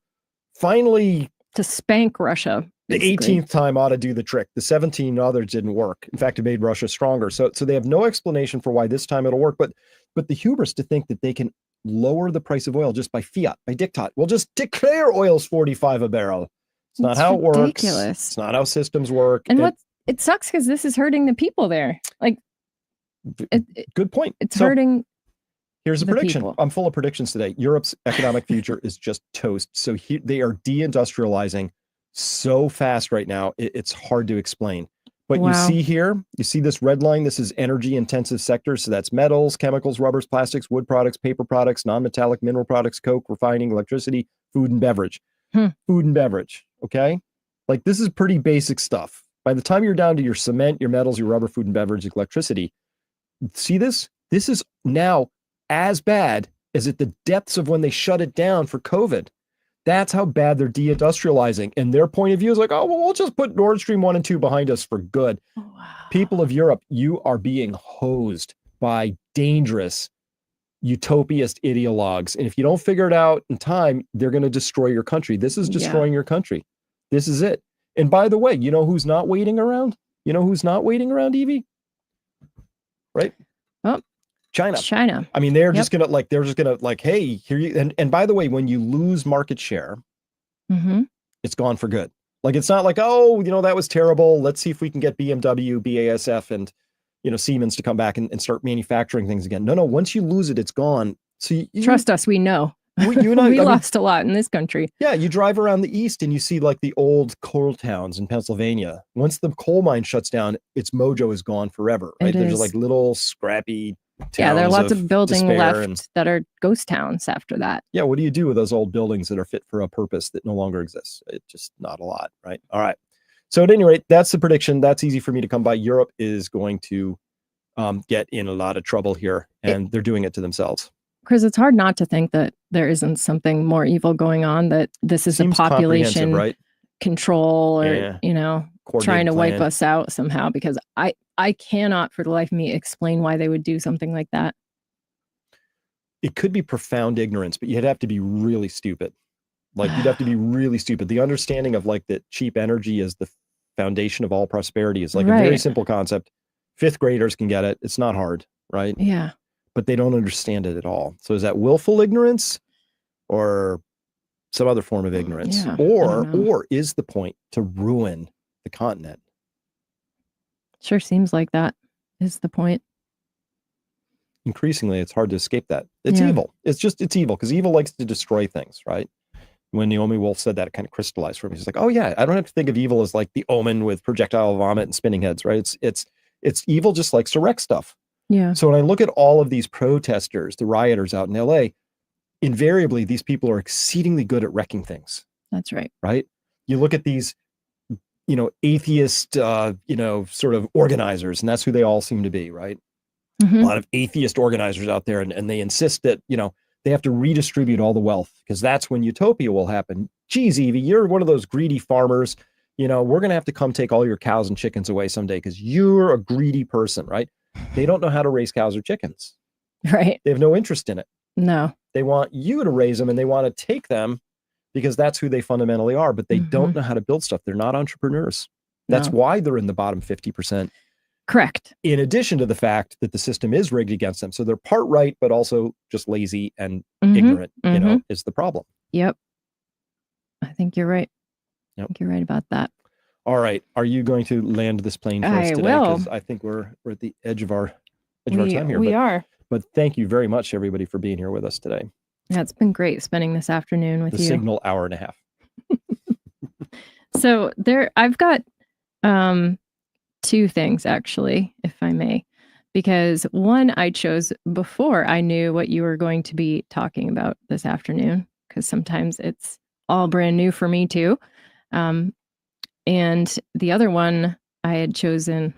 finally to spank Russia. Basically. The 18th time ought to do the trick. The 17 others didn't work. In fact, it made Russia stronger. So they have no explanation for why this time it'll work. But the hubris to think that they can lower the price of oil just by fiat, by diktat. We'll just declare oil's 45 a barrel. It's not how it works. It's not how systems work. And it sucks because this is hurting the people there. Like, good point. It's hurting. Here's a prediction. People. I'm full of predictions today. Europe's economic future is just toast. So they are deindustrializing so fast right now. It's hard to explain. But you see here, you see this red line. This is energy intensive sectors. So that's metals, chemicals, rubbers, plastics, wood products, paper products, non-metallic mineral products, coke, refining, electricity, food and beverage. Food and beverage. Okay. Like this is pretty basic stuff. By the time you're down to your cement, your metals, your rubber, food and beverage, electricity, see this? This is now as bad as at the depths of when they shut it down for COVID. That's how bad they're deindustrializing. And their point of view is like, oh, well, we'll just put Nord Stream 1 and 2 behind us for good. Oh, wow. People of Europe, you are being hosed by dangerous utopiast ideologues. And if you don't figure it out in time, they're going to destroy your country. This is destroying your country. This is it. And by the way, you know who's not waiting around? You know who's not waiting around, Evie? Right? Oh, China. I mean, they're just gonna hey, here you and by the way, when you lose market share, it's gone for good. Like it's not like, oh, that was terrible. Let's see if we can get BMW, BASF, and Siemens to come back and start manufacturing things again. No, once you lose it, it's gone. So trust us, we know. You and I, we lost a lot in this country. Yeah, you drive around the East and you see like the old coal towns in Pennsylvania. Once the coal mine shuts down, its mojo is gone forever. Right? There's like little scrappy towns. Yeah, there are lots of buildings left that are ghost towns after that. Yeah, what do you do with those old buildings that are fit for a purpose that no longer exists? It's just not a lot, right? All right. So at any rate, that's the prediction. That's easy for me to come by. Europe is going to get in a lot of trouble here, and they're doing it to themselves. Chris, it's hard not to think that there isn't something more evil going on, that this is a population control or, trying to wipe us out somehow, because I cannot for the life of me explain why they would do something like that. It could be profound ignorance, but you'd have to be really stupid. Like you'd have to be really stupid. The understanding of like that cheap energy is the foundation of all prosperity is like a very simple concept. Fifth graders can get it. It's not hard, right? Yeah. But they don't understand it at all. So is that willful ignorance or some other form of ignorance? Yeah, or is the point to ruin the continent? Sure seems like that is the point. Increasingly, it's hard to escape that. It's evil. It's evil because evil likes to destroy things, right? When Naomi Wolf said that, it kind of crystallized for me. She's like, oh yeah, I don't have to think of evil as like the Omen with projectile vomit and spinning heads, right? It's evil just likes to wreck stuff. Yeah. So when I look at all of these protesters, the rioters out in LA, invariably these people are exceedingly good at wrecking things. That's right. Right? You look at these, atheist, sort of organizers, and that's who they all seem to be, right? A lot of atheist organizers out there, and they insist that, they have to redistribute all the wealth because that's when utopia will happen. Geez, Evie, you're one of those greedy farmers. We're going to have to come take all your cows and chickens away someday because you're a greedy person, right? They don't know how to raise cows or chickens. Right. They have no interest in it. No. They want you to raise them and they want to take them because that's who they fundamentally are, but they don't know how to build stuff. They're not entrepreneurs. That's why they're in the bottom 50%. Correct. In addition to the fact that the system is rigged against them. So they're part right, but also just lazy and ignorant, is the problem. Yep. I think you're right. I think you're right about that. All right. Are you going to land this plane for us today? Because I think we're at the edge of our time here. We are. But thank you very much, everybody, for being here with us today. Yeah, it's been great spending this afternoon with you. The signal hour and a half. So I've got two things, actually, if I may, because one I chose before I knew what you were going to be talking about this afternoon, because sometimes it's all brand new for me too. And the other one I had chosen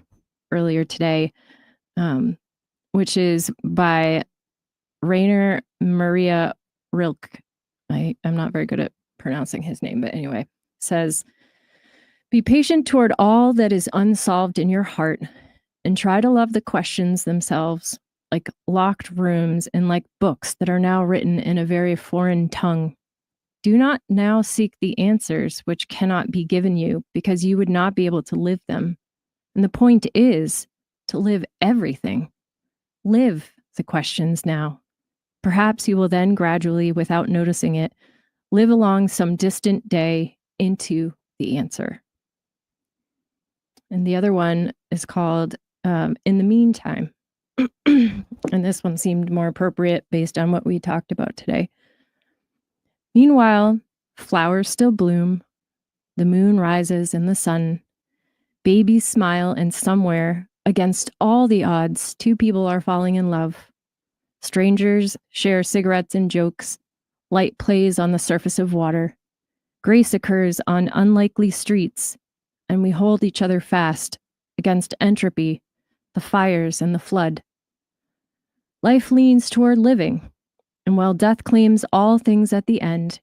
earlier today, which is by Rainer Maria Rilke, I'm not very good at pronouncing his name, but anyway, says, be patient toward all that is unsolved in your heart and try to love the questions themselves, like locked rooms and like books that are now written in a very foreign tongue. Do not now seek the answers which cannot be given you because you would not be able to live them. And the point is to live everything. Live the questions now. Perhaps you will then gradually, without noticing it, live along some distant day into the answer. And the other one is called In the Meantime. And this one seemed more appropriate based on what we talked about today. Meanwhile, flowers still bloom, the moon rises in the sun, babies smile, and somewhere, against all the odds, two people are falling in love. Strangers share cigarettes and jokes. Light plays on the surface of water. Grace occurs on unlikely streets, and we hold each other fast against entropy, the fires, and the flood. Life leans toward living, and while death claims all things at the end,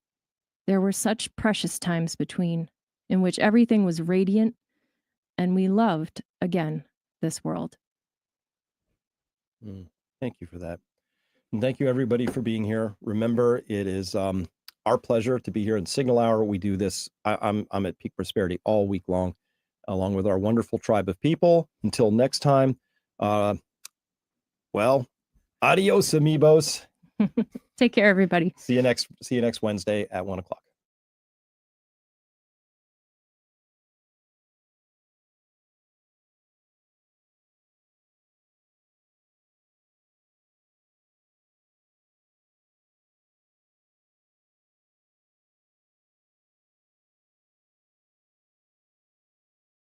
there were such precious times between, in which everything was radiant, and we loved, again, this world. Thank you for that. And thank you, everybody, for being here. Remember, it is our pleasure to be here in Signal Hour. We do this, I'm at Peak Prosperity all week long, along with our wonderful tribe of people. Until next time, well, adios, amigos. Take care, everybody. See you next Wednesday at 1 o'clock.